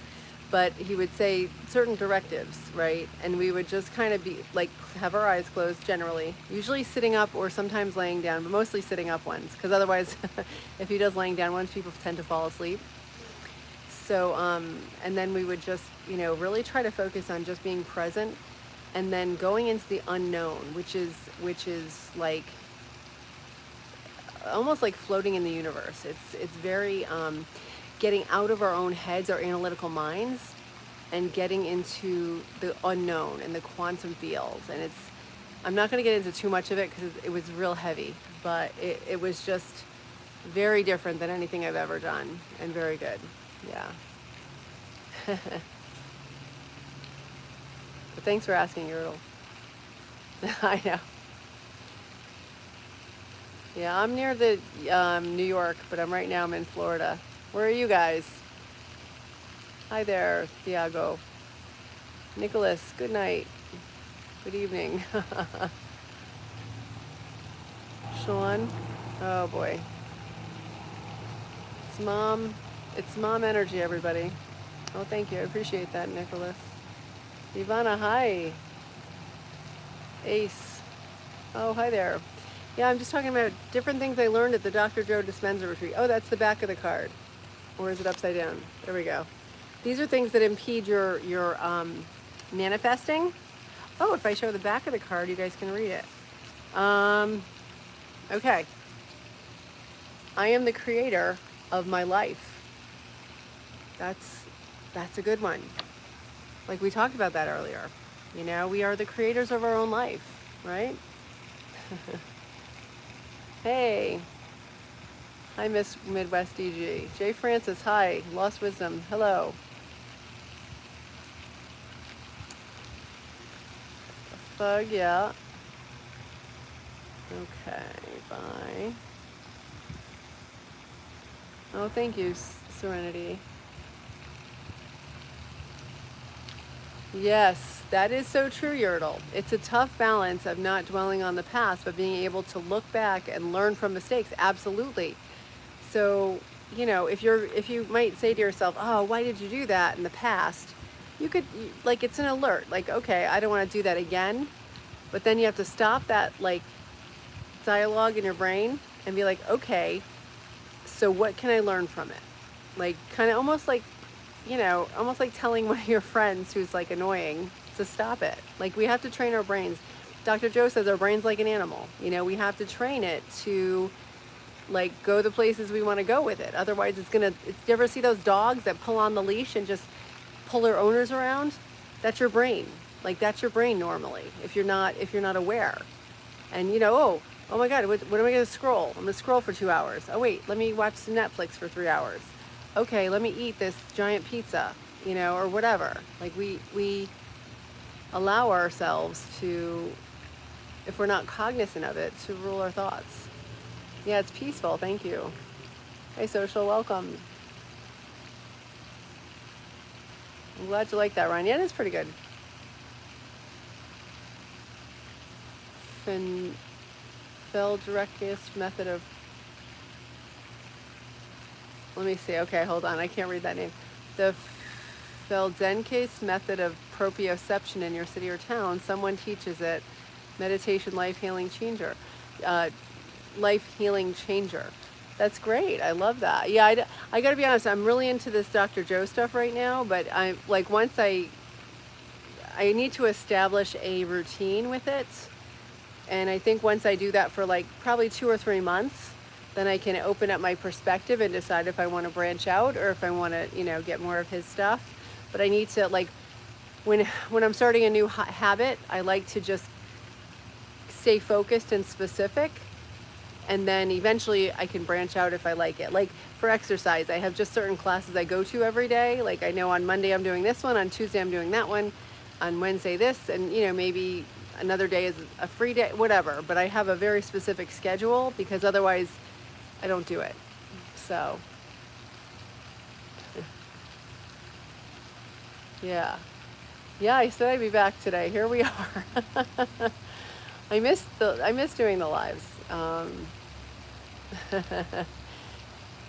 but he would say certain directives, right? And we would just kind of be like, have our eyes closed generally, usually sitting up or sometimes laying down, but mostly sitting up ones, because otherwise if he does laying down ones, people tend to fall asleep. So and then we would just, you know, really try to focus on just being present, and then going into the unknown, which is like almost like floating in the universe. It's very getting out of our own heads, our analytical minds, and getting into the unknown and the quantum fields. And I'm not going to get into too much of it because it was real heavy, but it was just very different than anything I've ever done, and very good. Yeah. But thanks for asking, Yurdle. I know. Yeah, I'm near the New York, but right now I'm in Florida. Where are you guys? Hi there, Thiago. Nicholas, good night. Good evening. Sean, oh boy. It's mom. It's mom energy, everybody. Oh, thank you. I appreciate that, Nicholas. Ivana, hi. Ace. Oh, hi there. Yeah, I'm just talking about different things I learned at the Dr. Joe Dispenza retreat. Oh, that's the back of the card. Or is it upside down? There we go. These are things that impede your manifesting. Oh, if I show the back of the card, you guys can read it. Okay. I am the creator of my life. That's a good one. Like we talked about that earlier. You know, we are the creators of our own life, right? Hey. Hi, Miss Midwest DG. Jay Francis, hi. Lost Wisdom, hello. Fug, yeah. Okay, bye. Oh, thank you, Serenity. Yes, that is so true, Yertle. It's a tough balance of not dwelling on the past, but being able to look back and learn from mistakes. Absolutely. So, you know, if you might say to yourself, "Oh, why did you do that in the past?" You could like it's an alert. Like, okay, I don't want to do that again. But then you have to stop that like dialogue in your brain and be like, "Okay, so what can I learn from it?" Like kind of almost like, you know, almost like telling one of your friends who's like annoying to stop it. Like we have to train our brains. Dr. Joe says our brain's like an animal. You know, we have to train it to like go the places we want to go with it. Otherwise you ever see those dogs that pull on the leash and just pull their owners around? That's your brain. Like that's your brain normally if you're not aware. And you know, oh my God, what am I going to scroll? I'm going to scroll for 2 hours. Oh wait, let me watch some Netflix for 3 hours. Okay, let me eat this giant pizza, you know, or whatever. Like we allow ourselves to, if we're not cognizant of it, to rule our thoughts. Yeah, it's peaceful. Thank you. Hey, social, welcome. I'm glad you like that, Ryan. Yeah, it's pretty good. Feldrechius method of. Let me see. Okay, hold on. I can't read that name. The Feldenkrais method of proprioception in your city or town. Someone teaches it. Meditation, life healing changer. Life healing changer. That's great. I love that. Yeah, I got to be honest. I'm really into this Dr. Joe stuff right now. But I'm like once I need to establish a routine with it. And I think once I do that for like probably 2 or 3 months, then I can open up my perspective and decide if I want to branch out or if I want to, you know, get more of his stuff. But I need to like, when I'm starting a new habit, I like to just stay focused and specific. And then eventually I can branch out if I like it. Like for exercise, I have just certain classes I go to every day. Like I know on Monday I'm doing this one, on Tuesday I'm doing that one, on Wednesday this, and you know, maybe another day is a free day, whatever. But I have a very specific schedule because otherwise I don't do it. So, yeah. Yeah, I said I'd be back today. Here we are. I miss doing the lives.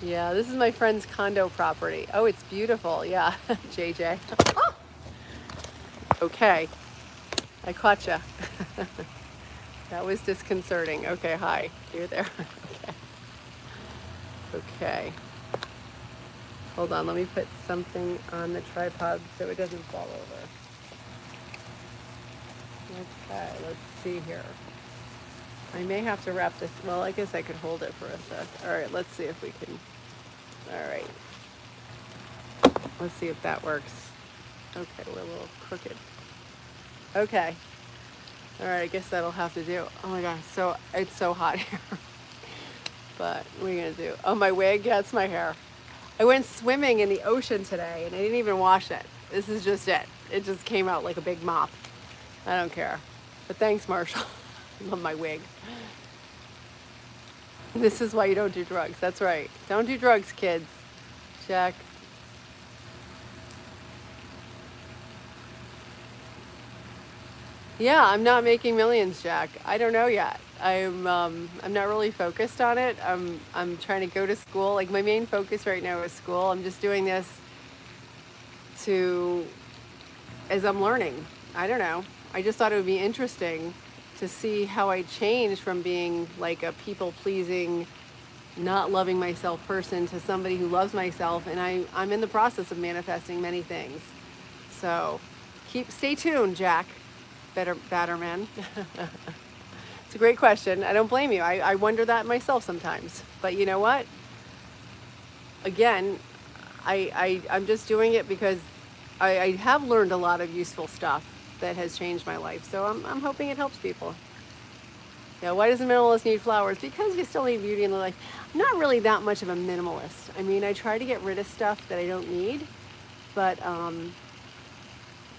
Yeah, this is my friend's condo property. Oh, it's beautiful. Yeah, JJ. Oh! Okay, I caught ya. That was disconcerting. Okay, hi. You're there. Okay. Okay. Hold on, let me put something on the tripod so it doesn't fall over. Okay, let's see here. I may have to wrap this. Well, I guess I could hold it for a sec. All right, let's see if we can. All right. Let's see if that works. Okay, we're a little crooked. Okay. All right, I guess that'll have to do. Oh my gosh, so it's so hot here. But what are you gonna do? Oh, my wig? Yeah, it's my hair. I went swimming in the ocean today and I didn't even wash it. This is just it. It just came out like a big mop. I don't care. But thanks, Marshall. I love my wig. This is why you don't do drugs. That's right. Don't do drugs, kids. Check. Yeah, I'm not making millions, Jack. I don't know yet. I'm not really focused on it. I'm trying to go to school. Like my main focus right now is school. I'm just doing this to as I'm learning. I don't know. I just thought it would be interesting to see how I change from being like a people pleasing, not loving myself person to somebody who loves myself, and I'm in the process of manifesting many things. So stay tuned, Jack. Batterman. It's a great question. I don't blame you. I wonder that myself sometimes. But you know what? Again, I'm just doing it because I have learned a lot of useful stuff that has changed my life. So I'm hoping it helps people. Yeah, why does a minimalist need flowers? Because you still need beauty in the life. I'm not really that much of a minimalist. I mean, I try to get rid of stuff that I don't need, but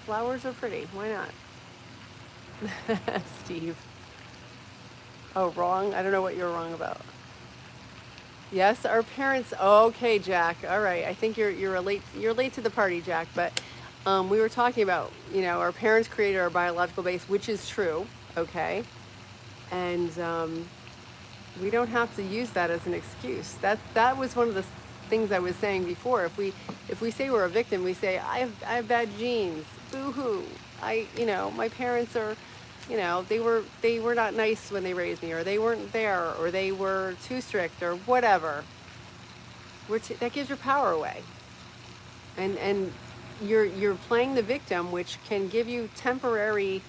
flowers are pretty. Why not? Steve. Oh, wrong? I don't know what you're wrong about. Yes, our parents. Okay, Jack. All right. I think you're late to the party, Jack. But we were talking about our parents created our biological base, which is true. Okay, and we don't have to use that as an excuse. That was one of the things I was saying before. If we say we're a victim, we say I have bad genes. Boo hoo. My parents are they were not nice when they raised me, or they weren't there, or they were too strict, or whatever. That gives your power away, and you're playing the victim, which can give you temporary.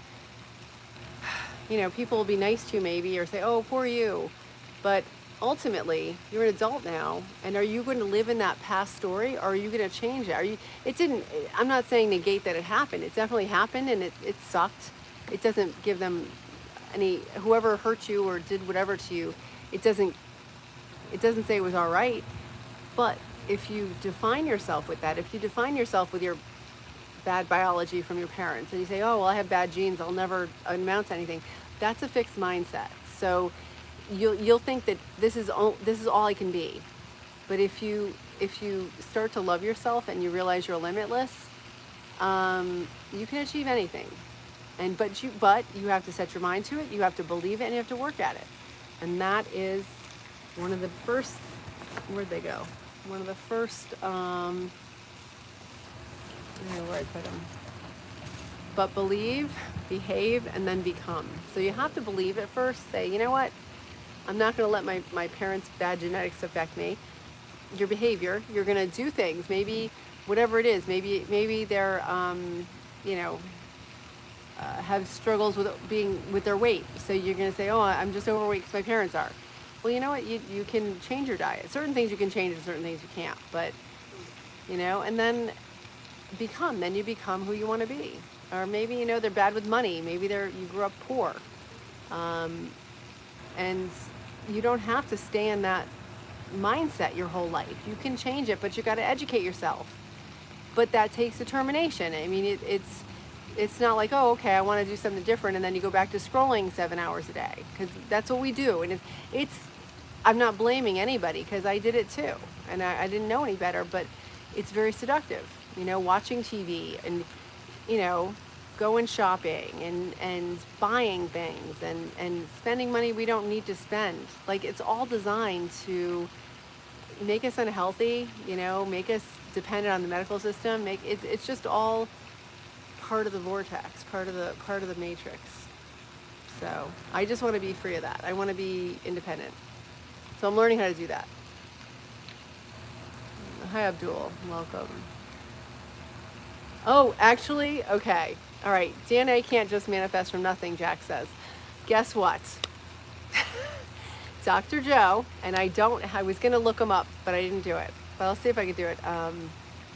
People will be nice to you maybe, or say, "Oh, poor you," but ultimately you're an adult now, and are you going to live in that past story, or are you going to change it? Are you? It didn't. I'm not saying negate that it happened. It definitely happened, and it sucked. It doesn't give them whoever hurt you or did whatever to you. It doesn't say it was all right. But if you define yourself with that, if you define yourself with your bad biology from your parents, and you say, "Oh, well, I have bad genes. I'll never amount to anything," that's a fixed mindset. So you'll think that this is all I can be. But if you start to love yourself and you realize you're limitless, you can achieve anything. But you have to set your mind to it. You have to believe it, and you have to work at it. And that is one of the first. Where'd they go? One of the first. I don't know where I put them. But believe, behave, and then become. So you have to believe it first. Say, you know what? I'm not going to let my parents' bad genetics affect me. Your behavior. You're going to do things. Maybe whatever it is. Maybe they're you know have struggles with their weight. So you're going to say, "Oh, I'm just overweight because my parents are." Well, you know what? You can change your diet. Certain things you can change, and certain things you can't. But and then become. Then you become who you want to be. Or maybe they're bad with money. Maybe you grew up poor, and you don't have to stay in that mindset your whole life. You can change it, but you got to educate yourself. But that takes determination. I mean, it's not like, oh, okay, I want to do something different, and then you go back to scrolling 7 hours a day, because that's what we do. And it's I'm not blaming anybody, because I did it too, and I didn't know any better. But it's very seductive, watching TV and going shopping and buying things and spending money we don't need to spend. Like, it's all designed to make us unhealthy, make us dependent on the medical system. It's just all part of the vortex, part of the matrix. So I just want to be free of that. I want to be independent. So I'm learning how to do that. Hi, Abdul. Welcome. Oh, actually, okay. All right. DNA can't just manifest from nothing, Jack says. Guess what? Dr. Joe, and I was going to look him up, but I didn't do it. But I'll see if I can do it.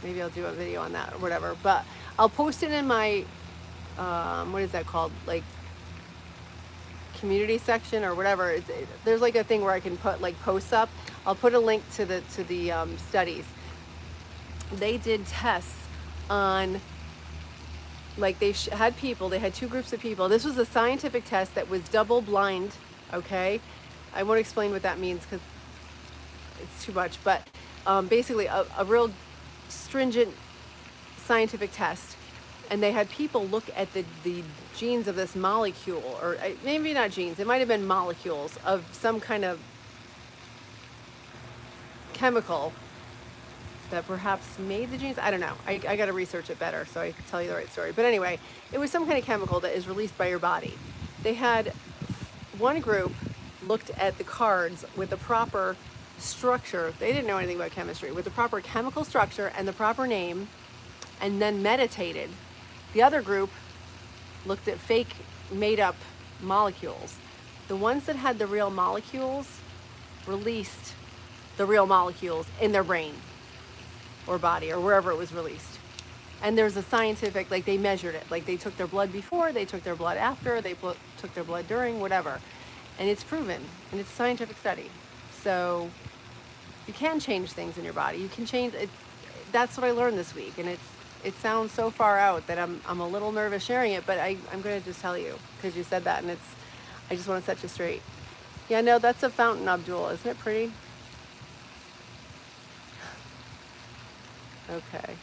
Maybe I'll do a video on that or whatever. But I'll post it in my, what is that called? Like, community section or whatever. There's like a thing where I can put like posts up. I'll put a link to the studies. They did tests on, like, they had two groups of people. This was a scientific test that was double blind. Okay, I won't explain what that means because it's too much, but basically a real stringent scientific test. and they had people look at the genes of this molecule, or maybe not genes, it might have been molecules of some kind of chemical that perhaps made the genes. I don't know. I got to research it better so I can tell you the right story. But anyway, it was some kind of chemical that is released by your body. They had one group looked at the cards with the proper structure. They didn't know anything about chemistry, with the proper chemical structure and the proper name, and then meditated. The other group looked at fake made up molecules. The ones that had the real molecules released the real molecules in their brain or body or wherever it was released. And there's a scientific, like they measured it. Like they took their blood before, they took their blood after, they took their blood during, whatever. And it's proven, and it's a scientific study. So you can change things in your body. You can change it. That's what I learned this week. And it sounds so far out that I'm a little nervous sharing it, but I'm going to just tell you because you said that, and I just want to set you straight. Yeah, no, that's a fountain, Abdul. Isn't it pretty? Okay.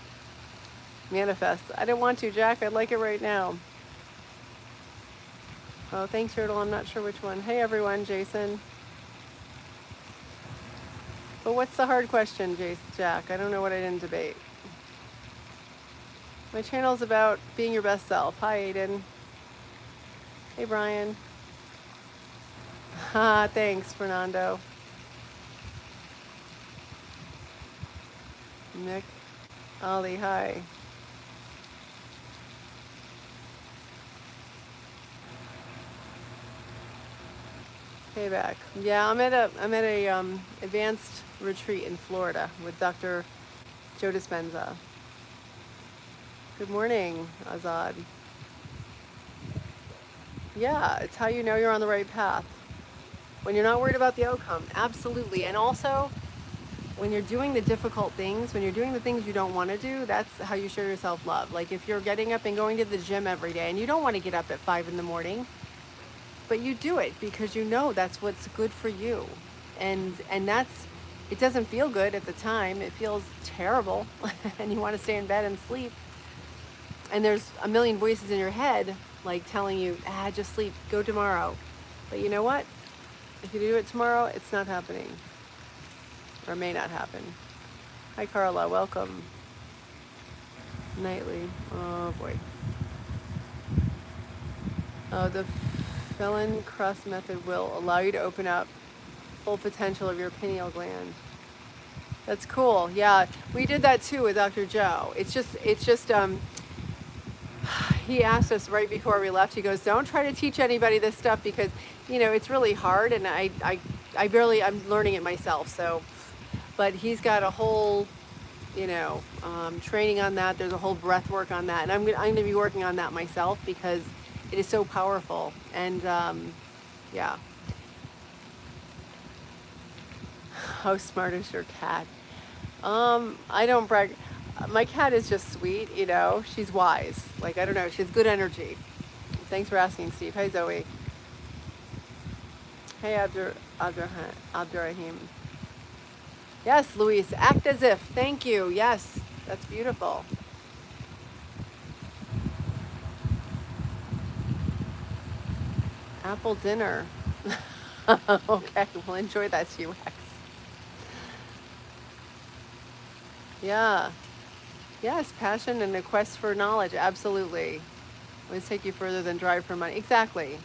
Manifest. I didn't want to, Jack. I'd like it right now. Oh, thanks, Turtle. I'm not sure which one. Hey, everyone. Jason. But what's the hard question, Jack? I don't know what I didn't debate. My channel is about being your best self. Hi, Aiden. Hey, Brian. Thanks, Fernando. Nick. Ollie, hi. Payback. Yeah, I'm at a advanced retreat in Florida with Dr. Joe Dispenza. Good morning, Azad. Yeah, it's how you know you're on the right path. When you're not worried about the outcome, absolutely. And also, when you're doing the difficult things, when you're doing the things you don't want to do, that's how you show yourself love. Like if you're getting up and going to the gym every day and you don't want to get up at 5 in the morning, but you do it because you know that's what's good for you. And it doesn't feel good at the time. It feels terrible and you want to stay in bed and sleep. And there's a million voices in your head like telling you, just sleep, go tomorrow. But you know what? If you do it tomorrow, it's not happening. Or may not happen. Hi, Carla. Welcome. Nightly. Oh, boy. Oh, the Feldenkrais method will allow you to open up full potential of your pineal gland. That's cool. Yeah, we did that too with Dr. Joe. It's just he asked us right before we left, he goes, don't try to teach anybody this stuff because, it's really hard and I'm learning it myself. So, but he's got a whole, training on that. There's a whole breath work on that. And I'm going to be working on that myself because it is so powerful. And, yeah. How smart is your cat? I don't brag. My cat is just sweet, she's wise. Like, I don't know, she has good energy. Thanks for asking, Steve. Hi, Zoe. Hey, Abdurrahim. Yes, Luis, act as if. Thank you. Yes, that's beautiful. Apple dinner. Okay, well, enjoy that, UX. Yeah. Yes, passion and a quest for knowledge, absolutely. Let's take you further than drive for money. Exactly.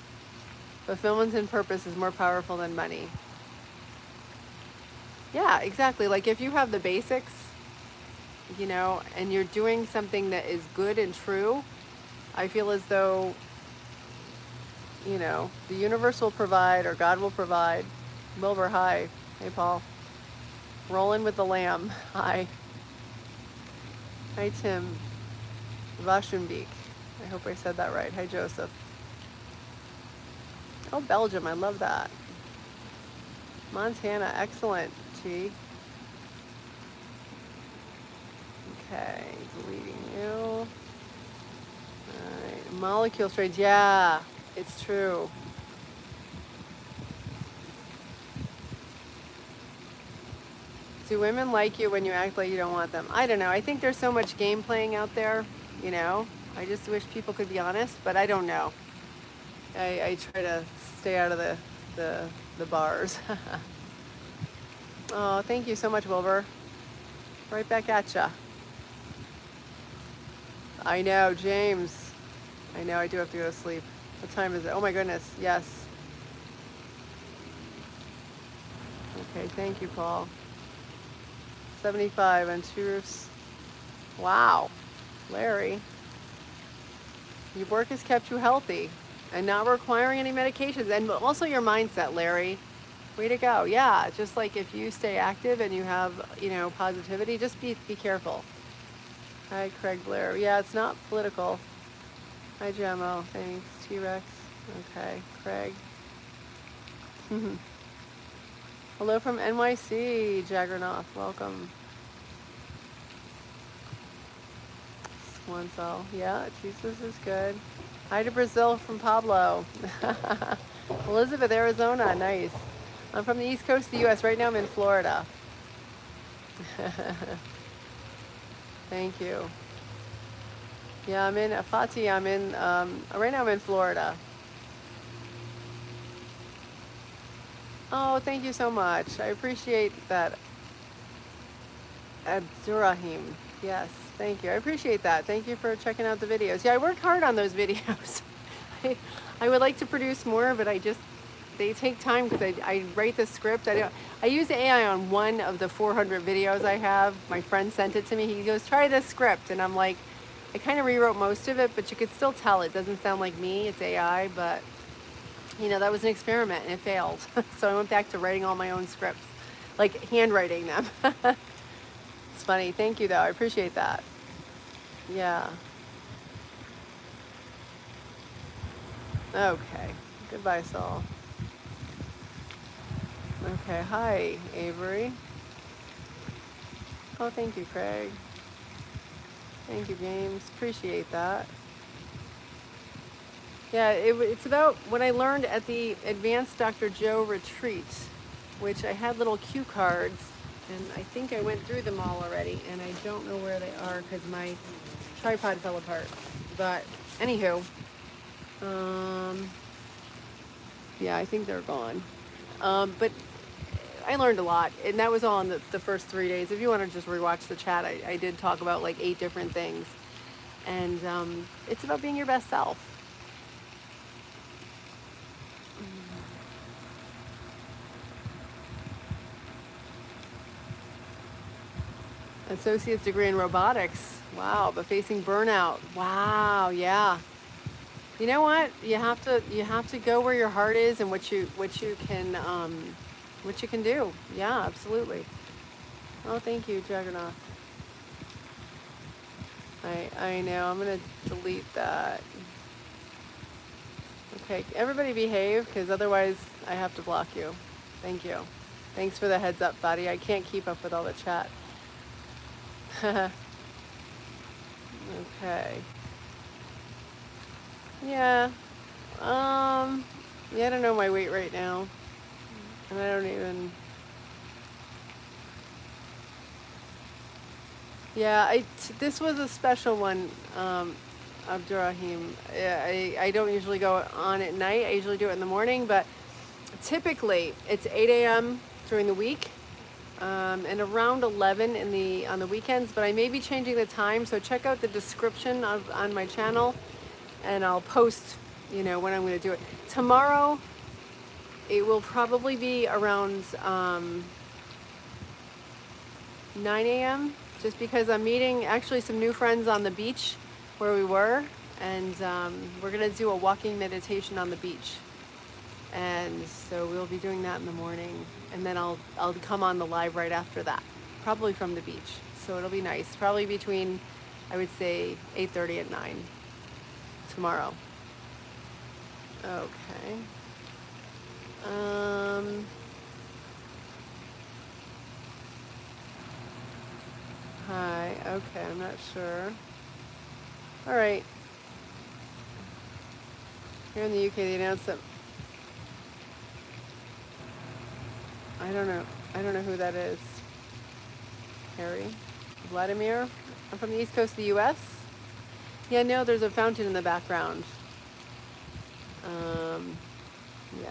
Fulfillment and purpose is more powerful than money. Yeah, exactly. Like if you have the basics, and you're doing something that is good and true, I feel as though, the universe will provide or God will provide. Wilbur, hi. Hey, Paul. Rolling with the lamb. Hi. Hi, Tim. Vaschenbeek. I hope I said that right. Hi, Joseph. Oh, Belgium. I love that. Montana. Excellent, T. Okay. Deleting you. All right. Molecule trade. Yeah, it's true. Do women like you when you act like you don't want them? I don't know. I think there's so much game playing out there, I just wish people could be honest, but I don't know. I try to stay out of the bars. Oh, thank you so much, Wilbur. Right back at ya. I know, James. I know, I do have to go to sleep. What time is it? Oh my goodness, yes. Okay, thank you, Paul. 75 on 2 roofs. Wow, Larry. Your work has kept you healthy and not requiring any medications. And also your mindset, Larry. Way to go. Yeah, just like if you stay active and you have, positivity, just be careful. Hi, Craig Blair. Yeah, it's not political. Hi, Gemmo. Thanks. T-Rex. Okay, Craig. Hello from NYC, Jaggernaut. Welcome. Swansell. Yeah, Jesus is good. Hi to Brazil from Pablo. Elizabeth, Arizona. Nice. I'm from the East Coast of the U.S. Right now I'm in Florida. Thank you. Yeah, I'm in Afati. Right now I'm in Florida. Oh, thank you so much. I appreciate that. Abdurrahim. Yes, thank you. I appreciate that. Thank you for checking out the videos. Yeah, I worked hard on those videos. I would like to produce more, but they take time because I write the script. I use AI on one of the 400 videos I have. My friend sent it to me. He goes, try this script. And I'm like, I kind of rewrote most of it, but you could still tell it doesn't sound like me. It's AI, but that was an experiment and it failed. So I went back to writing all my own scripts, like handwriting them. It's funny. Thank you, though. I appreciate that. Yeah. Okay. Goodbye, Saul. Okay. Hi, Avery. Oh, thank you, Craig. Thank you, James. Appreciate that. Yeah, it's about what I learned at the Advanced Dr. Joe retreat, which I had little cue cards, and I think I went through them all already, and I don't know where they are because my tripod fell apart. But anywho, yeah, I think they're gone. But I learned a lot, and that was all in the first 3 days. If you want to just rewatch the chat, I did talk about like 8 different things, and it's about being your best self. Associate's degree in robotics. Wow, but facing burnout. Wow, yeah. You know what? You have to go where your heart is and what you can do. Yeah, absolutely. Oh, thank you, Juggernaut. I know. I'm gonna delete that. Okay, everybody behave, because otherwise I have to block you. Thank you. Thanks for the heads up, buddy. I can't keep up with all the chat. Okay. Yeah. Yeah, I don't know my weight right now. And I don't even... Yeah, this was a special one, Abdurrahim. I don't usually go on at night. I usually do it in the morning, but typically it's 8 a.m. during the week, and around 11 on the weekends, but I may be changing the time, so check out the description on my channel, and I'll post, when I'm going to do it. Tomorrow, it will probably be around 9 a.m., just because I'm meeting actually some new friends on the beach where we were, and we're going to do a walking meditation on the beach. And so we'll be doing that in the morning, and then I'll come on the live right after that, probably from the beach. So it'll be nice. Probably between, I would say, 8:30 and 9 tomorrow. Okay. Hi. Okay, I'm not sure. All right. Here in the UK, they announced that. I don't know who that is. Harry? Vladimir? I'm from the East Coast of the U.S. Yeah, no, there's a fountain in the background. Yeah.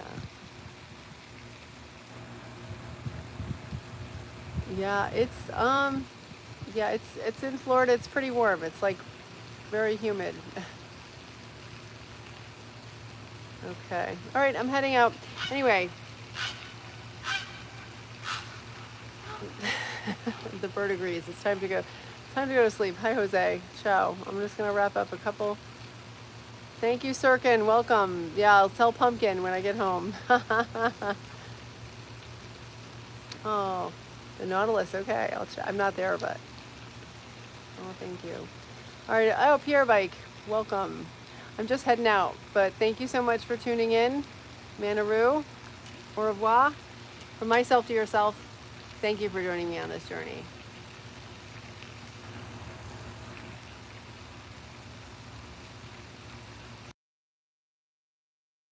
Yeah, it's in Florida. It's pretty warm. It's like very humid. Okay. All right, I'm heading out. Anyway, the bird agrees. It's time to go. Time to go to sleep. Hi, Jose. Ciao. I'm just gonna wrap up a couple. Thank you, Sirkin. Welcome. Yeah, I'll tell Pumpkin when I get home. Oh, the Nautilus. Okay, I'm not there, but oh, thank you. All right. Oh, Pierre Bike. Welcome. I'm just heading out, but thank you so much for tuning in. Manaroo. Au revoir. From myself to yourself, thank you for joining me on this journey.